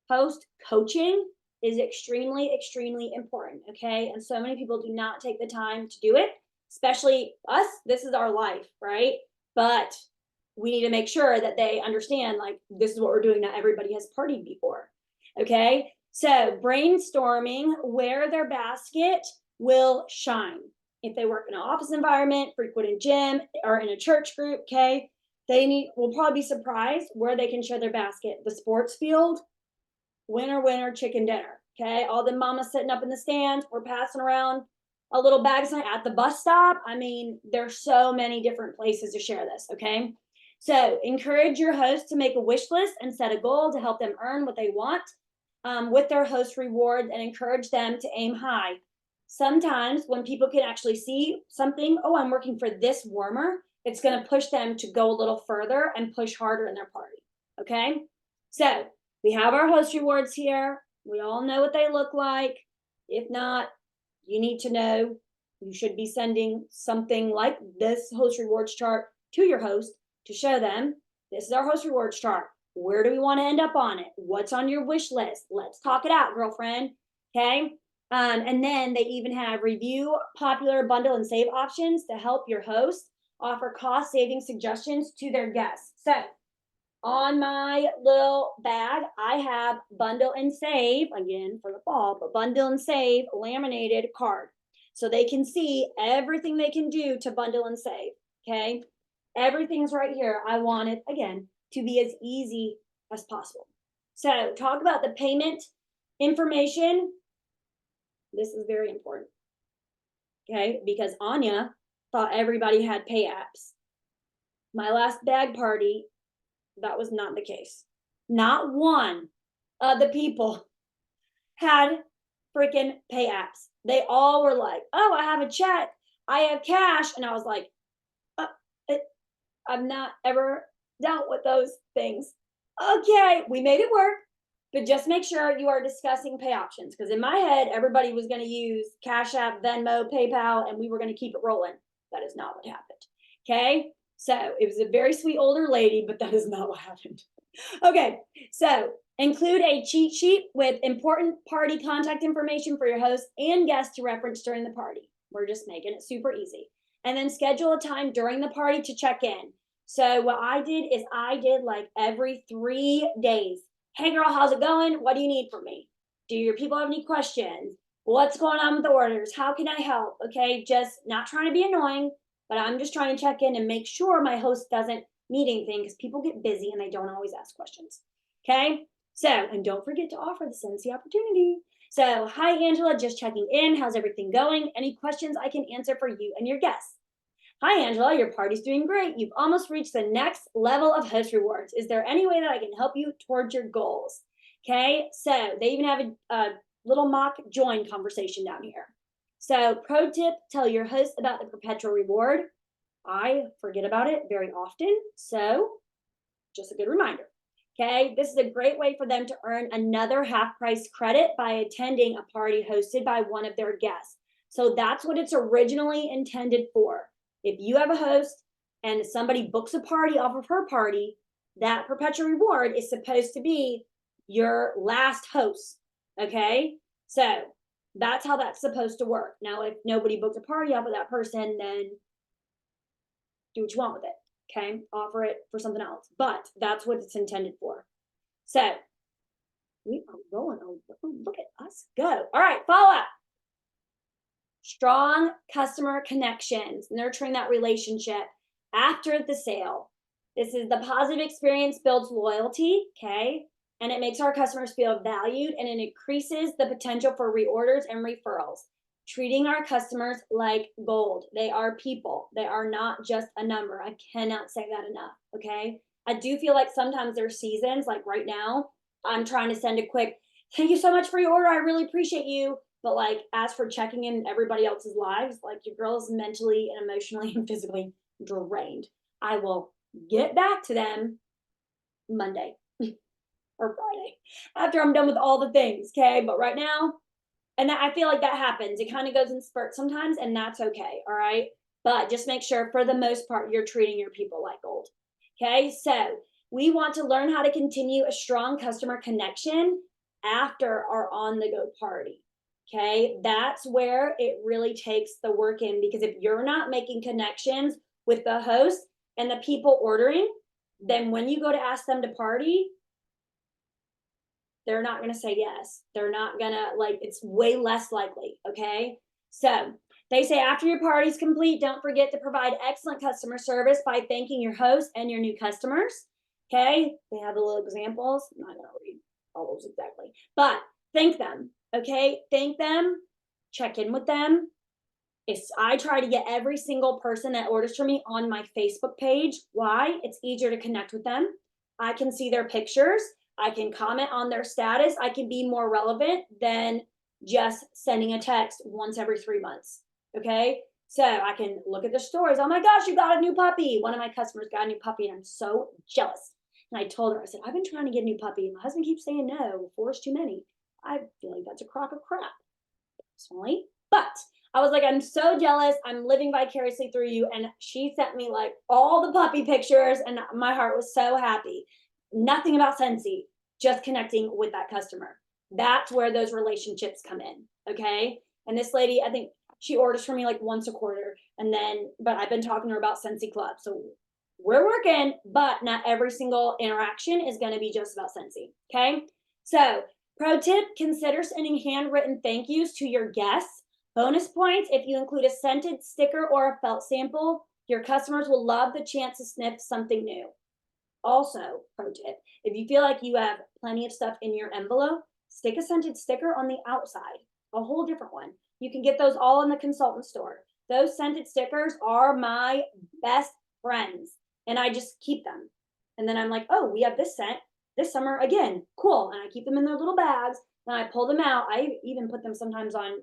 Post coaching is extremely, extremely important, okay? And so many people do not take the time to do it, especially us. This is our life, right? But we need to make sure that they understand, like, this is what we're doing. Not everybody has partied before, okay? So brainstorming where their basket will shine. If they work in an office environment, frequent a gym, or in a church group, okay, will probably be surprised where they can show their basket. The sports field, winner, chicken dinner, okay? All the mamas sitting up in the stands, we're passing around a little bag sign at the bus stop. I mean, there's so many different places to share this, okay? So encourage your host to make a wish list and set a goal to help them earn what they want with their host rewards, and encourage them to aim high. Sometimes when people can actually see something, oh, I'm working for this warmer, it's going to push them to go a little further and push harder in their party. Okay. So we have our host rewards here. We all know what they look like. If not, you need to know. You should be sending something like this host rewards chart to your host to show them this is our host rewards chart. Where do we want to end up on it? What's on your wish list? Let's talk it out, girlfriend. Okay. And then they even have review popular bundle and save options to help your host offer cost saving suggestions to their guests. So on my little bag, I have bundle and save, again for the fall, but bundle and save laminated card. So they can see everything they can do to bundle and save. Okay. Everything's right here. I want it, again, to be as easy as possible. So talk about the payment information. This is very important. Okay. Because Anya thought everybody had pay apps. My last bag party, that was not the case. Not one of the people had freaking pay apps. They all were like, oh, I have a check, I have cash. And I was like, I've not ever dealt with those things. Okay, we made it work, but just make sure you are discussing pay options, because in my head, everybody was going to use Cash App, Venmo, PayPal, and we were going to keep it rolling. That is not what happened. Okay, so it was a very sweet older lady, but that is not what happened. Okay, so include a cheat sheet with important party contact information for your host and guests to reference during the party. We're just making it super easy. And then schedule a time during the party to check in. So what I did is I did like every 3 days. Hey girl, how's it going? What do you need from me? Do your people have any questions? What's going on with the orders? How can I help? Okay, just not trying to be annoying, but I'm just trying to check in and make sure my host doesn't need anything, because people get busy and they don't always ask questions. Okay, so, and don't forget to offer the Scentsy opportunity. So, hi Angela, just checking in. How's everything going? Any questions I can answer for you and your guests? Hi, Angela, your party's doing great. You've almost reached the next level of host rewards. Is there any way that I can help you towards your goals? Okay, so they even have a little mock join conversation down here. So pro tip, tell your host about the perpetual reward. I forget about it very often, so just a good reminder. Okay, this is a great way for them to earn another half price credit by attending a party hosted by one of their guests. So that's what it's originally intended for. If you have a host and somebody books a party off of her party, that perpetual reward is supposed to be your last host. Okay, so that's how that's supposed to work. Now, if nobody booked a party off of that person, then do what you want with it. Okay, offer it for something else, but that's what it's intended for. So we are going. Oh, look at us go. All right, follow up. Strong customer connections, nurturing that relationship after the sale. This is the positive experience builds loyalty, okay? And it makes our customers feel valued, and it increases the potential for reorders and referrals. Treating our customers like gold. They are people. They are not just a number. I cannot say that enough, okay? I do feel like sometimes there's seasons, like right now, I'm trying to send a quick, thank you so much for your order. I really appreciate you. But like, as for checking in everybody else's lives, like your girl is mentally and emotionally and physically drained. I will get back to them Monday or Friday after I'm done with all the things. Okay. But right now, and I feel like that happens. It kind of goes in spurts sometimes, and that's okay. All right. But just make sure for the most part, you're treating your people like gold. Okay. So we want to learn how to continue a strong customer connection after our on the go party. Okay, that's where it really takes the work in, because if you're not making connections with the host and the people ordering, then when you go to ask them to party, they're not going to say yes. They're not going to, like, it's way less likely. Okay, so they say after your party's complete, don't forget to provide excellent customer service by thanking your host and your new customers. Okay, they have the little examples. I'm not going to read all those exactly, but thank them. Okay, thank them, check in with them, I try to get every single person that orders from me on my Facebook page. Why? It's easier to connect with them. I can see their pictures. I can comment on their status. I can be more relevant than just sending a text once every 3 months. Okay. So I can look at the stories. Oh my gosh, you got a new puppy. One of my customers got a new puppy, and I'm so jealous. And I told her, I said, I've been trying to get a new puppy. And my husband keeps saying no, 4 is too many. I feel like that's a crock of crap, personally. But I was like, I'm so jealous. I'm living vicariously through you. And she sent me like all the puppy pictures, and my heart was so happy. Nothing about Scentsy, just connecting with that customer. That's where those relationships come in. Okay. And this lady, I think she orders from me like once a quarter. And then, but I've been talking to her about Scentsy Club. So we're working, but not every single interaction is going to be just about Scentsy. Okay. So, pro tip, consider sending handwritten thank yous to your guests. Bonus points if you include a scented sticker or a felt sample. Your customers will love the chance to sniff something new. Also, pro tip, if you feel like you have plenty of stuff in your envelope, stick a scented sticker on the outside, a whole different one. You can get those all in the consultant store. Those scented stickers are my best friends, and I just keep them. And then I'm like, oh, we have this scent this summer again. Cool. And I keep them in their little bags. Then I pull them out. I even put them sometimes on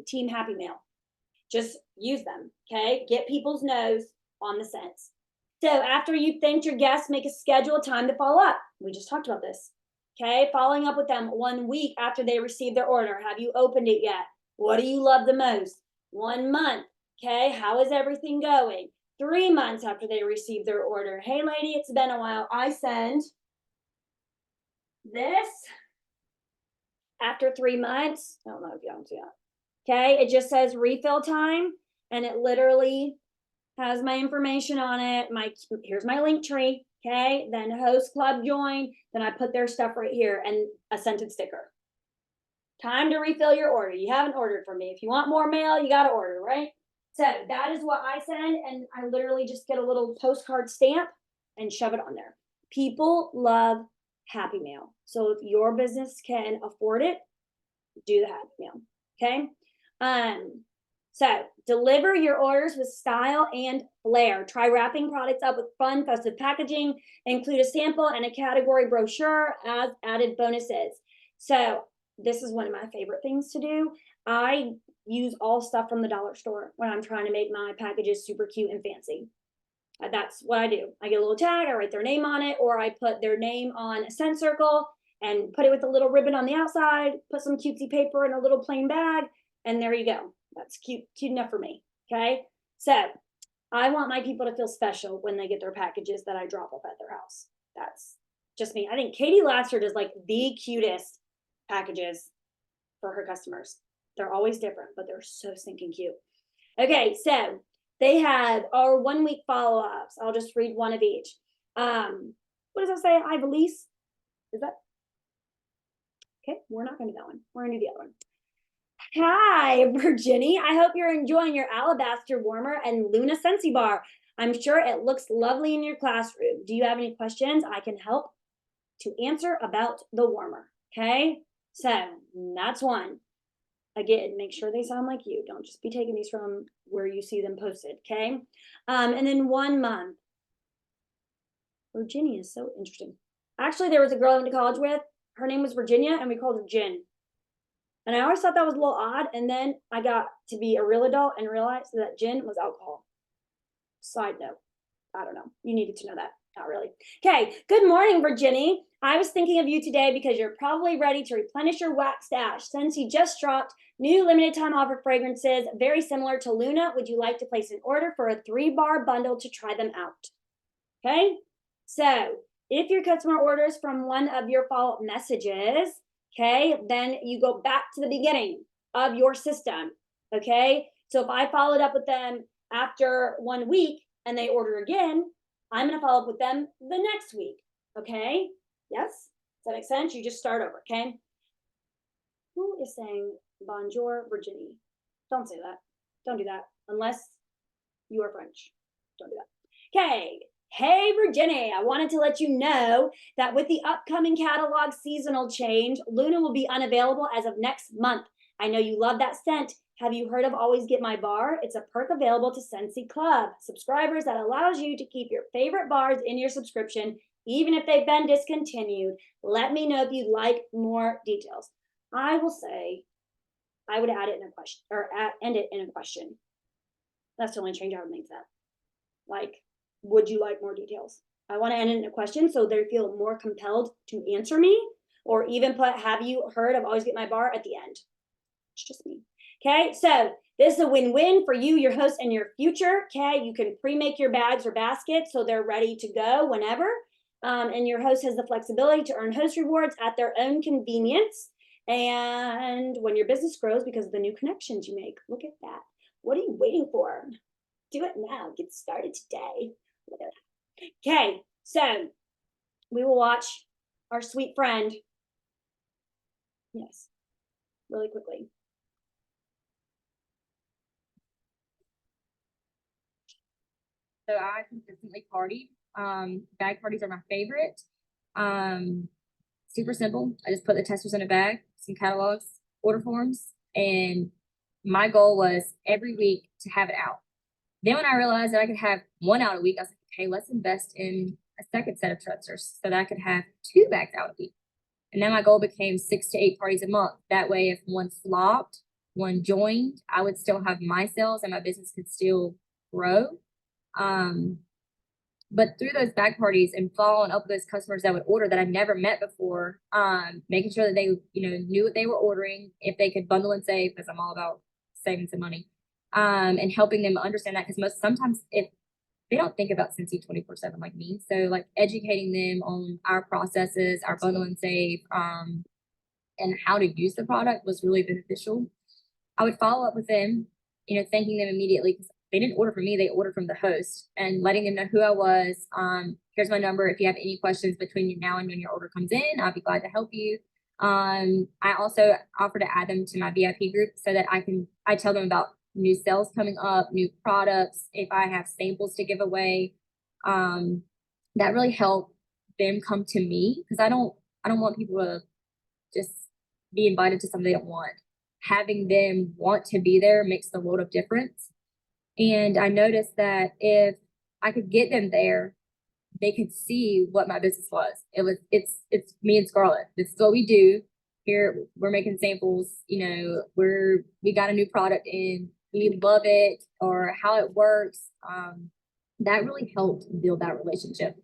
Team Happy Mail. Just use them. Okay. Get people's nose on the scents. So after you've thanked your guests, make a schedule time to follow up. We just talked about this. Okay. Following up with them 1 week after they receive their order. Have you opened it yet? What do you love the most? 1 month. Okay. How is everything going? 3 months after they receive their order. Hey, lady, it's been a while. I send this after 3 months. I don't know if y'all can see that. Okay. It just says refill time, and it literally has my information on it. Here's my link tree. Okay. Then host club join. Then I put their stuff right here and a scented sticker. Time to refill your order. You haven't ordered from me. If you want more mail, you got to order, right? So that is what I send. And I literally just get a little postcard stamp and shove it on there. People love Happy Mail. So if your business can afford it, do the Happy Mail. Okay. So deliver your orders with style and flair. Try wrapping products up with fun, festive packaging. Include a sample and a category brochure as added bonuses. So this is one of my favorite things to do. I use all stuff from the dollar store when I'm trying to make my packages super cute and fancy. That's what I do. I get a little tag, I write their name on it, or I put their name on a scent circle and put it with a little ribbon on the outside, put some cutesy paper in a little plain bag, and there you go. That's cute enough for me. Okay. So I want my people to feel special when they get their packages that I drop off at their house. That's just me. I think Katie Latzer does like the cutest packages for her customers. They're always different, but they're so stinking cute. Okay. So they have our 1 week follow-ups. I'll just read one of each. What does that say? I believe. Is that? Okay. We're not going to do that one. We're going to do the other one. Hi, Virginie. I hope you're enjoying your alabaster warmer and Luna Scentsy bar. I'm sure it looks lovely in your classroom. Do you have any questions I can help to answer about the warmer? Okay, so that's one. Again, make sure they sound like you. Don't just be taking these from where you see them posted. Okay, and then 1 month. Virginia is so interesting. Actually, there was a girl I went to college with. Her name was Virginia, and we called her Gin. And I always thought that was a little odd. And then I got to be a real adult and realized that gin was alcohol. Side note. I don't know. You needed to know that. Not really. Okay. Good morning, Virginie. I was thinking of you today because you're probably ready to replenish your wax stash. Since you just dropped new limited time offer fragrances very similar to Luna, would you like to place an order for a 3-bar bundle to try them out? Okay. So if your customer orders from one of your follow-up messages, okay, then you go back to the beginning of your system, okay? So if I followed up with them after 1 week and they order again, I'm going to follow up with them the next week, okay? Yes? Does that make sense? You just start over, okay? Who is saying bonjour, Virginie? Don't say that. Don't do that unless you are French. Don't do that. Okay. Hey, Virginie, I wanted to let you know that with the upcoming catalog seasonal change, Luna will be unavailable as of next month. I know you love that scent Have you heard of Always Get My Bar? It's a perk available to Scentsy Club subscribers that allows you to keep your favorite bars in your subscription, even if they've been discontinued. Let me know if you'd like more details. I will say, I would add it in a question, or end it in a question. That's the only change I would make that. Like, would you like more details? I want to end it in a question so they feel more compelled to answer me, or even put, have you heard of Always Get My Bar at the end? It's just me. Okay, so this is a win-win for you, your host, and your future. Okay, you can pre-make your bags or baskets so they're ready to go whenever. And your host has the flexibility to earn host rewards at their own convenience. And when your business grows because of the new connections you make, look at that. What are you waiting for? Do it now. Get started today. Okay, so we will watch our sweet friend. Yes, really quickly. So I consistently party. Bag parties are my favorite. Super simple. I just put the testers in a bag, some catalogs, order forms, and my goal was every week to have it out. Then when I realized that I could have one out a week, I was like, okay, let's invest in a second set of testers so that I could have 2 bags out a week. And then my goal became 6 to 8 parties a month. That way, if one flopped, one joined, I would still have my sales and my business could still grow. But through those bag parties and following up with those customers that would order that I never met before, making sure that they, knew what they were ordering, if they could bundle and save, because I'm all about saving some money, and helping them understand that, because sometimes if they don't think about Scentsy 24/7 like me, so like educating them on our processes, our bundle and save, and how to use the product was really beneficial. I would follow up with them, thanking them immediately, because they didn't order from me, they ordered from the host, and letting them know who I was. Here's my number. If you have any questions between now and when your order comes in, I'll be glad to help you. I also offer to add them to my VIP group so that I tell them about new sales coming up, new products, if I have samples to give away. That really helped them come to me, because I don't want people to just be invited to something they don't want. Having them want to be there makes the world of difference. And I noticed that if I could get them there, they could see what my business was. It's me and Scarlett. This is what we do. Here we're making samples, we got a new product in, we love it, or how it works. That really helped build that relationship.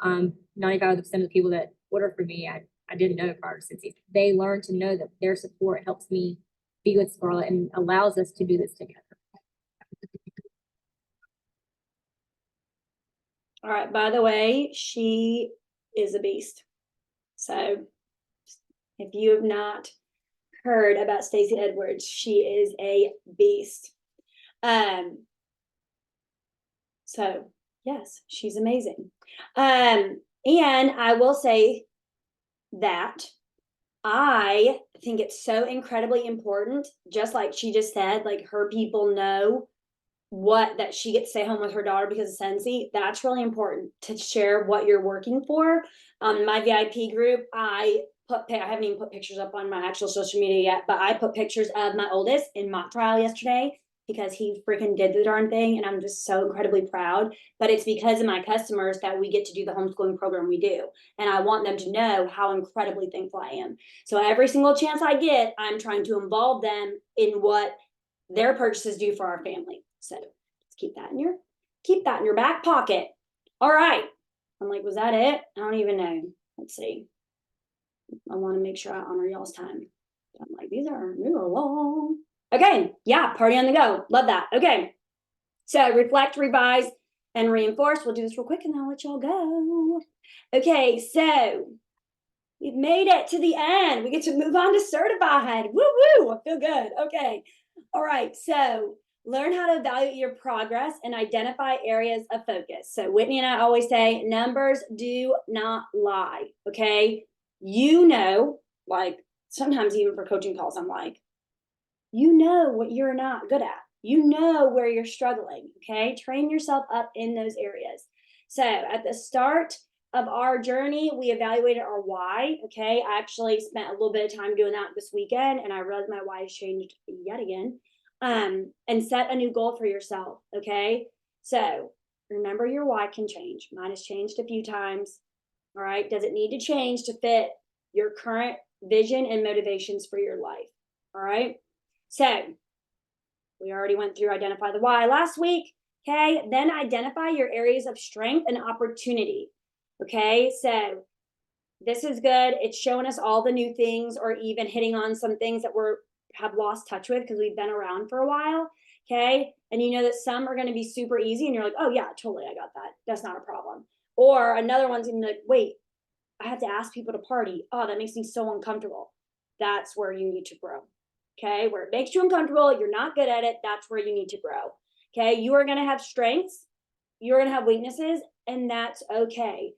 95% of the people that order from me, I didn't know prior to Scentsy. They learn to know that their support helps me be with Scarlett and allows us to do this together. All right, by the way, she is a beast. So if you have not heard about Stacey Edwards, she is a beast. So yes, she's amazing. And I will say that I think it's so incredibly important, just like she just said, like her people know that she gets to stay home with her daughter because of Scentsy. That's really important to share what you're working for. My VIP group, I haven't even put pictures up on my actual social media yet, but I put pictures of my oldest in mock trial yesterday because he freaking did the darn thing, and I'm just so incredibly proud. But it's because of my customers that we get to do the homeschooling program we do, and I want them to know how incredibly thankful I am. So every single chance I get, I'm trying to involve them in what their purchases do for our family. So let's keep that in your back pocket. All right. I'm like, was that it? I don't even know. Let's see. I want to make sure I honor y'all's time. I'm like, these are long. Okay. Yeah. Party on the go. Love that. Okay. So reflect, revise, and reinforce. We'll do this real quick and then I'll let y'all go. Okay. So we've made it to the end. We get to move on to certified. Woo woo. I feel good. Okay. All right. So learn how to evaluate your progress and identify areas of focus. So Whitney and I always say numbers do not lie. Okay. Like sometimes even for coaching calls, I'm like, what you're not good at. Where you're struggling. Okay. Train yourself up in those areas. So at the start of our journey, we evaluated our why. Okay. I actually spent a little bit of time doing that this weekend, and I realized my why has changed yet again. And set a new goal for yourself. Okay. So remember, your why can change. Mine has changed a few times. All right. Does it need to change to fit your current vision and motivations for your life? All right. So we already went through identify the why last week. Okay. Then identify your areas of strength and opportunity. Okay. So this is good. It's showing us all the new things, or even hitting on some things that we're have lost touch with because we've been around for a while. Okay. And you know that some are going to be super easy and you're like, oh yeah, totally. I got that. That's not a problem. Or another one's going to be like, wait, I have to ask people to party. Oh, that makes me so uncomfortable. That's where you need to grow. Okay. Where it makes you uncomfortable, you're not good at it. That's where you need to grow. Okay. You are going to have strengths, you're going to have weaknesses, and that's okay.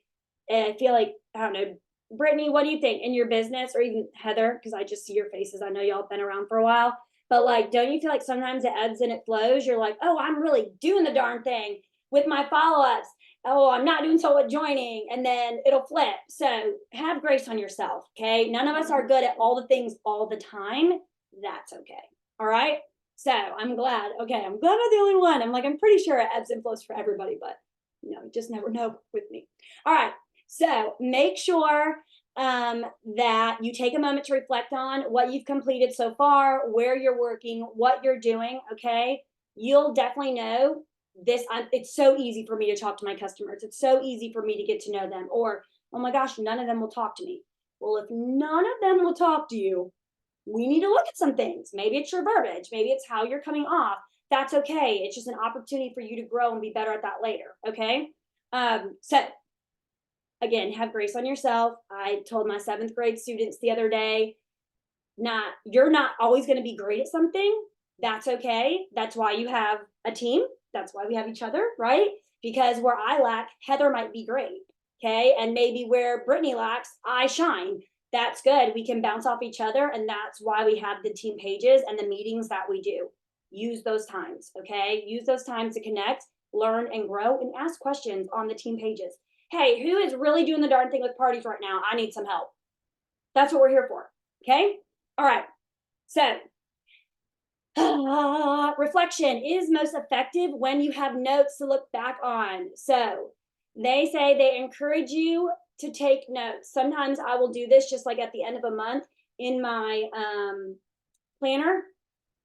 And I feel like, I don't know, Brittany, what do you think in your business, or even Heather? Because I just see your faces. I know y'all have been around for a while, but like, don't you feel like sometimes it ebbs and it flows? You're like, oh, I'm really doing the darn thing with my follow ups. Oh, I'm not doing so with joining, and then it'll flip. So have grace on yourself. Okay. None of us are good at all the things all the time. That's okay. All right. So I'm glad. Okay. I'm glad I'm the only one. I'm like, I'm pretty sure it ebbs and flows for everybody, but you just never know with me. All right. So make sure that you take a moment to reflect on what you've completed so far, where you're working, what you're doing. Okay. You'll definitely know this. It's so easy for me to talk to my customers. It's so easy for me to get to know them. Or, oh my gosh, none of them will talk to me. Well, if none of them will talk to you, we need to look at some things. Maybe it's your verbiage. Maybe it's how you're coming off. That's okay. It's just an opportunity for you to grow and be better at that later. Okay. So again, have grace on yourself. I told my 7th grade students the other day, you're not always going to be great at something. That's okay. That's why you have a team. That's why we have each other, right? Because where I lack, Heather might be great. Okay. And maybe where Brittany lacks, I shine. That's good. We can bounce off each other. And that's why we have the team pages and the meetings that we do. Use those times. Okay. Use those times to connect, learn, and grow, and ask questions on the team pages. Hey, who is really doing the darn thing with parties right now? I need some help. That's what we're here for. Okay. All right. So, reflection is most effective when you have notes to look back on. So, they say they encourage you to take notes. Sometimes I will do this just like at the end of a month in my planner.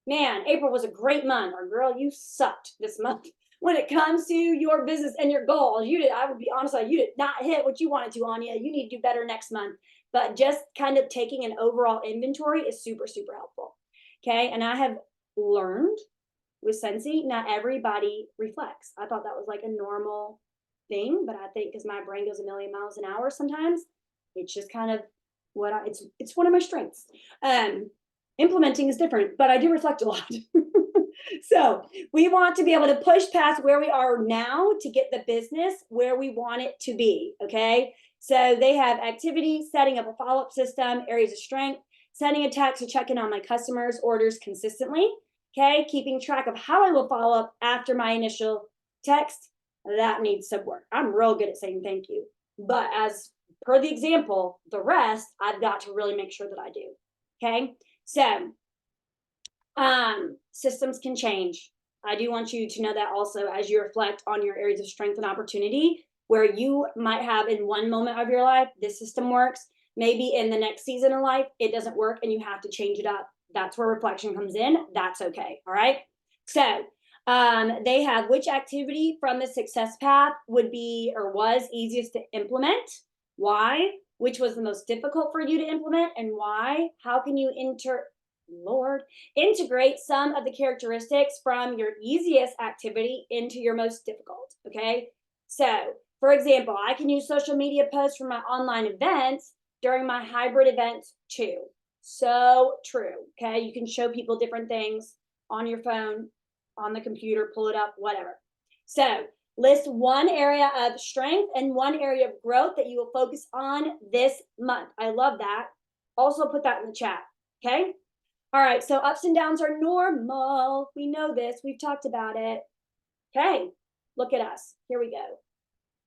Man, April was a great month, or girl, you sucked this month when it comes to your business and your goals. I would be honest, you did not hit what you wanted to, Anya. You need to do better next month. But just kind of taking an overall inventory is super, super helpful. Okay. And I have learned with Sensi, not everybody reflects. I thought that was like a normal thing, but I think because my brain goes a million miles an hour sometimes, it's just kind of it's one of my strengths. Implementing is different, but I do reflect a lot. So we want to be able to push past where we are now to get the business where we want it to be. Okay. So they have activity, setting up a follow-up system, areas of strength, sending a text to check in on my customers' orders consistently. Okay. Keeping track of how I will follow up after my initial text. That needs some work. I'm real good at saying thank you. But as per the example, the rest I've got to really make sure that I do. Okay. So systems can change. I do want you to know that also as you reflect on your areas of strength and opportunity, where you might have in one moment of your life, this system works. Maybe in the next season of life, it doesn't work and you have to change it up. That's where reflection comes in. That's okay. All right. So they have which activity from the success path would be or was easiest to implement? Why? Which was the most difficult for you to implement and why? How can you integrate some of the characteristics from your easiest activity into your most difficult? Okay. So, for example, I can use social media posts for my online events during my hybrid events too. So true. Okay. You can show people different things on your phone, on the computer, pull it up, whatever. So, list one area of strength and one area of growth that you will focus on this month. I love that. Also, put that in the chat. Okay. All right. So, ups and downs are normal. We know this. We've talked about it. Okay. Look at us. Here we go.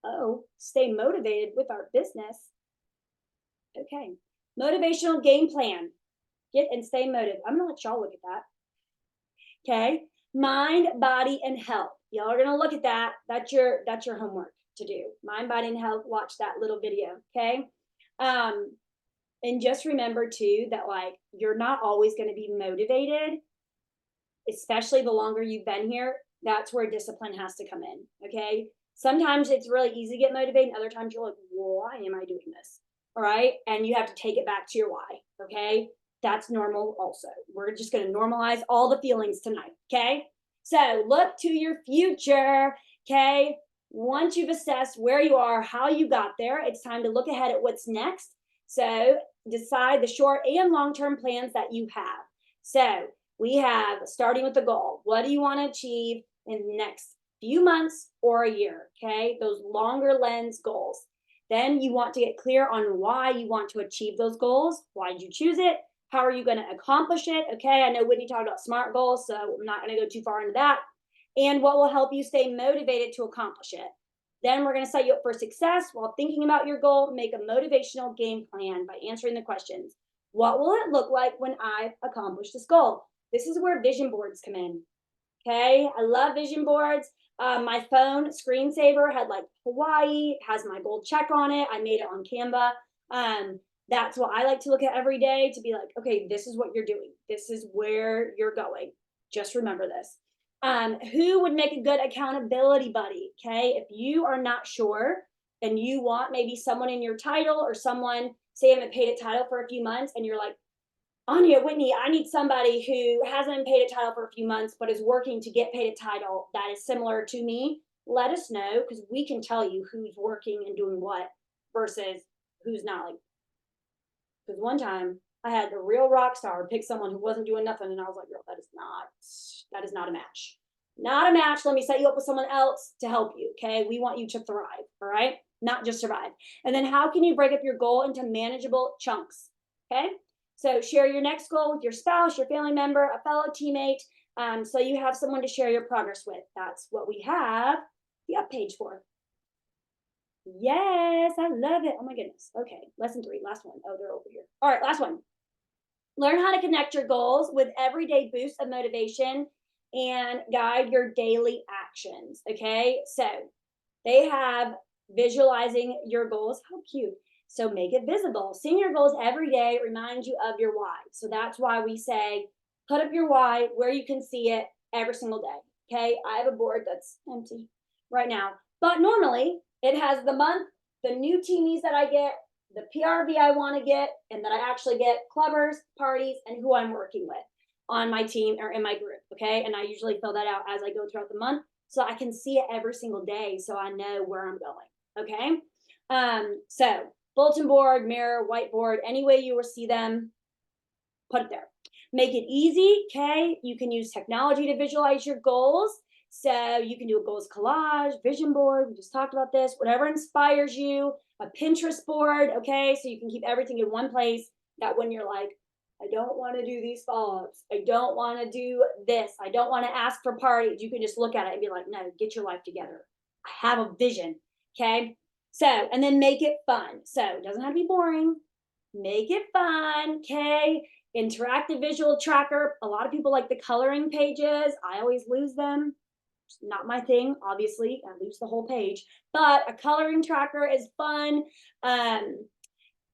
Oh, stay motivated with our business. Okay. Motivational game plan. Get and stay motivated. I'm going to let y'all look at that. Okay. Mind, body, and health. Y'all are gonna look at that. That's your homework to do. Mind, body, and health. Watch that little video. Okay. Um, and just remember too that like you're not always going to be motivated, especially the longer you've been here. That's where discipline has to come in. Okay. Sometimes it's really easy to get motivated, and other times you're like, why am I doing this? All right. And you have to take it back to your why. Okay. That's normal also. We're just going to normalize all the feelings tonight. Okay. So look to your future. Okay. Once you've assessed where you are, how you got there, it's time to look ahead at what's next. So decide the short and long term plans that you have. So we have starting with the goal. What do you want to achieve in the next few months or a year? Okay, those longer lens goals. Then you want to get clear on why you want to achieve those goals. Why did you choose it? How are you going to accomplish it? Okay, I know Whitney talked about SMART goals, so I'm not going to go too far into that. And what will help you stay motivated to accomplish it. Then we're going to set you up for success while thinking about your goal. Make a motivational game plan by answering the questions. What will it look like when I've accomplished this goal? This is where vision boards come in. Okay, I love vision boards. My phone screensaver had like Hawaii, has my gold check on it. I made it on Canva. That's what I like to look at every day to be like, okay, this is what you're doing. This is where you're going. Just remember this. Who would make a good accountability buddy? Okay, if you are not sure and you want maybe someone in your title or someone, say, you haven't paid a title for a few months and you're like, Anya, Whitney, I need somebody who hasn't been paid a title for a few months, but is working to get paid a title that is similar to me. Let us know because we can tell you who's working and doing what versus who's not. Like, because one time I had the real rock star pick someone who wasn't doing nothing, and I was like, girl, that is not a match. Not a match. Let me set you up with someone else to help you. Okay. We want you to thrive. All right. Not just survive. And then how can you break up your goal into manageable chunks? Okay. So share your next goal with your spouse, your family member, a fellow teammate. So you have someone to share your progress with. That's what we have the up page for. Yes, I love it. Oh my goodness. Okay, lesson 3, last one. Oh, they're over here. All right, last one. Learn how to connect your goals with everyday boosts of motivation and guide your daily actions. Okay, so they have visualizing your goals. How cute. So make it visible. Seeing your goals every day reminds you of your why. So that's why we say put up your why where you can see it every single day. Okay, I have a board that's empty right now, but normally it has the month, the new teamies that I get, the PRV I want to get, and that I actually get clubbers, parties, and who I'm working with on my team or in my group. Okay, and I usually fill that out as I go throughout the month so I can see it every single day so I know where I'm going. Okay. So bulletin board, mirror, whiteboard, any way you will see them, put it there. Make it easy. Okay. You can use technology to visualize your goals. So you can do a goals collage, vision board. We just talked about this, whatever inspires you, a Pinterest board. Okay. So you can keep everything in one place that when you're like, I don't want to do these follow-ups. I don't want to do this. I don't want to ask for parties. You can just look at it and be like, no, get your life together. I have a vision. Okay. So, and then make it fun. So it doesn't have to be boring. Make it fun. Okay. Interactive visual tracker. A lot of people like the coloring pages. I always lose them. It's not my thing, obviously. I lose the whole page. But a coloring tracker is fun.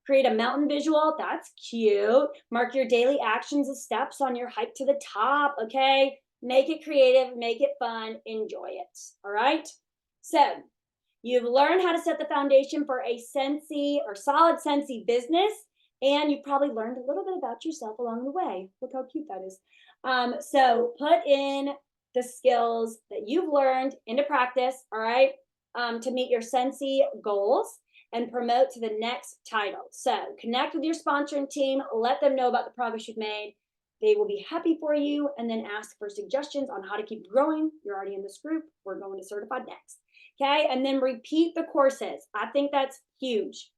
Create a mountain visual. That's cute. Mark your daily actions as steps on your hike to the top. Okay. Make it creative, make it fun, enjoy it. All right. So you've learned how to set the foundation for a Scentsy or solid Scentsy business. And you've probably learned a little bit about yourself along the way. Look how cute that is. So put in the skills that you've learned into practice, all right, to meet your Scentsy goals and promote to the next title. So connect with your sponsoring team, let them know about the progress you've made. They will be happy for you and then ask for suggestions on how to keep growing. You're already in this group. We're going to certified next. Okay, and then repeat the courses. I think that's huge.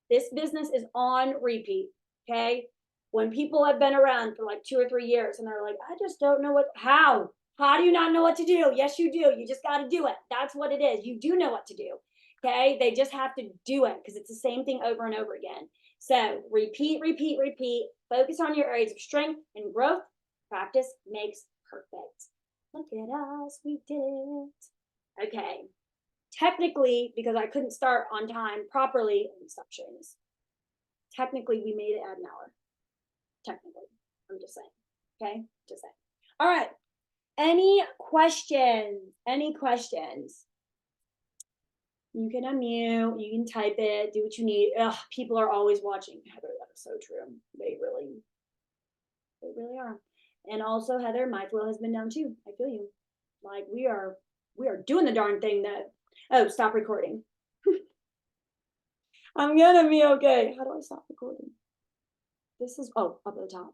This business is on repeat. Okay, when people have been around for like 2 or 3 years and they're like, I just don't know how do you not know what to do? Yes, you do. You just got to do it. That's what it is. You do know what to do. Okay, they just have to do it because it's the same thing over and over again. So repeat, repeat, repeat. Focus on your areas of strength and growth. Practice makes Perfect. Look at us, we did it. Okay. Technically, because I couldn't start on time properly, let me stop sharing this. Technically, we made it at an hour. Technically, I'm just saying. Okay, just saying. All right. Any questions? Any questions? You can unmute, you can type it, do what you need. Ugh, people are always watching. Heather, that is so true. They really are. And also, Heather, my flow has been down too. I feel you. Like we are doing the darn thing that, oh, stop recording. I'm gonna be okay. How do I stop recording? This is, oh, up at the top.